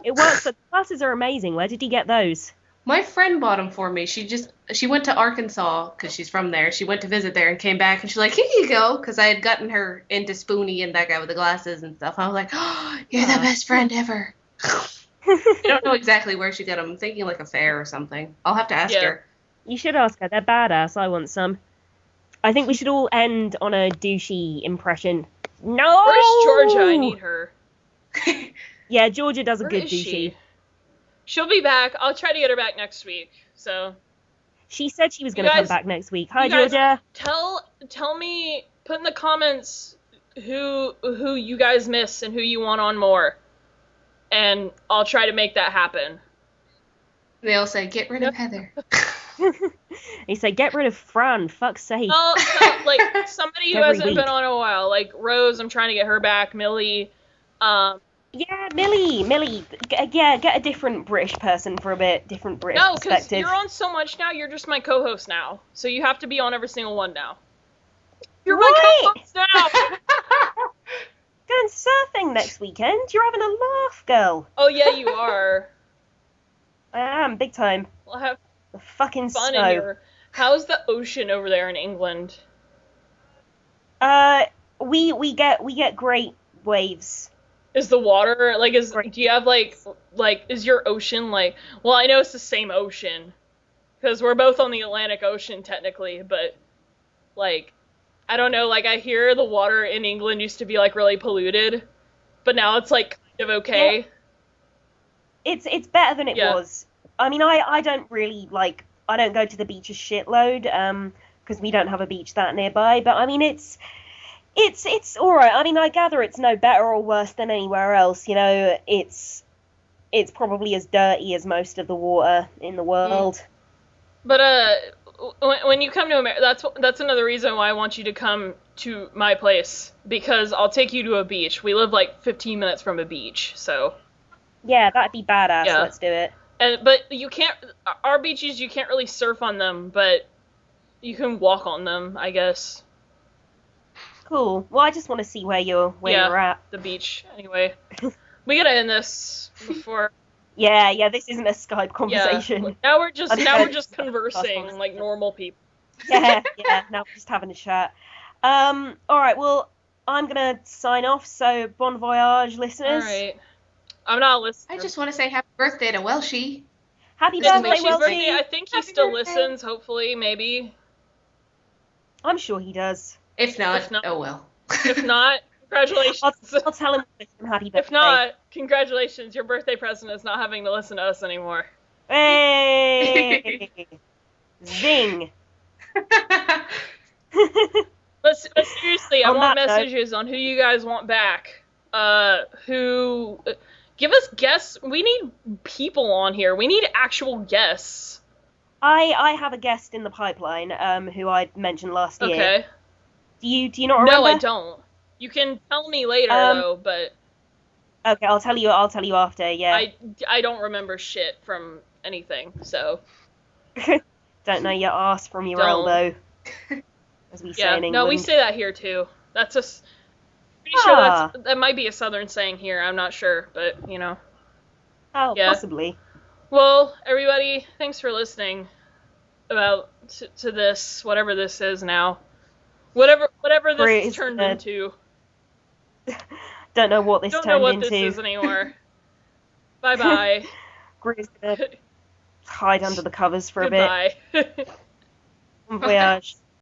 It works. The glasses are amazing. Where did you get those? My friend bought them for me. She went to Arkansas because she's from there. She went to visit there and came back and she's like, here you go. Because I had gotten her into Spoonie and that guy with the glasses and stuff. I was like, oh, you're the best friend ever. I don't know exactly where she got them. I'm thinking like a fair or something. I'll have to ask Yeah. her. You should ask her. They're badass. I want some. I think we should all end on a douchey impression. No! Where's Georgia? I need her. Yeah, Georgia does a Where good is douchey. she? She'll be back. I'll try to get her back next week. So She said she was going You to come guys- back next week. Hi, you guys- Georgia. tell me, put in the comments who you guys miss and who you want on more, and I'll try to make that happen. They all say, get rid of Heather. He said, get rid of Fran. Fuck's sake. Well, like somebody who Every hasn't week. been on in a while, like Rose. I'm trying to get her back. Millie. Yeah, Millie. Get a different British person for a bit. Different British No, because perspective. you're on so much now. You're just my co-host now, so you have to be on every single one now. You're What? my co-host now. Going surfing next weekend. You're having a laugh, girl. Oh yeah, you are. I am, big time. We'll have The fucking fun snow. in here. How's the ocean over there in England? We get great waves. Is the water, like, Great. do you have, like, is your ocean, like, well, I know it's the same ocean, because we're both on the Atlantic Ocean, technically, but, like, I don't know, like, I hear the water in England used to be, like, really polluted, but now it's, like, kind of okay. Yeah. It's better than it Yeah. was. I mean, I don't really, like, I don't go to the beach a shitload, because we don't have a beach that nearby, but, I mean, it's alright. I mean, I gather it's no better or worse than anywhere else, you know, it's probably as dirty as most of the water in the world. But, when you come to America, that's another reason why I want you to come to my place, because I'll take you to a beach. We live, like, 15 minutes from a beach, so. Yeah, that'd be badass, Yeah. let's do it. But you can't, our beaches, you can't really surf on them, but you can walk on them, I guess. Cool. Well, I just want to see where you're at. The beach. Anyway, we gotta end this before. Yeah, this isn't a Skype conversation. Yeah. Now we're just conversing like normal people. Yeah, now we're just having a chat. Alright, well, I'm gonna sign off, so bon voyage, listeners. Alright. I'm not listening. I just want to say happy birthday to Welshie. Happy This is birthday, Welshie's Welshie! I think he Happy still birthday. listens, hopefully, maybe. I'm sure he does. If not, If not- oh well. If not, congratulations. I'll tell him happy birthday. If not, congratulations. Your birthday present is not having to listen to us anymore. Hey! Zing! But seriously, I On want that note- messages on who you guys want back. Give us guests. We need people on here. We need actual guests. I have a guest in the pipeline, who I mentioned last year. Okay. Do you not remember? No, I don't. You can tell me later though, but Okay, I'll tell you after, yeah. I don't remember shit from anything, so Don't know your ass from your Don't. elbow. As we say yeah. in England. No, we say that here too. That's just pretty sure that might be a southern saying here. I'm not sure, but you know. Oh, yeah. possibly. Well, everybody, thanks for listening about to this, whatever this is now. Whatever this Great, has turned uh, into. Don't know what this Don't turned know what into. this is anymore. Bye-bye. Greer's gonna hide under the covers for a bit. Goodbye. Bon voyage.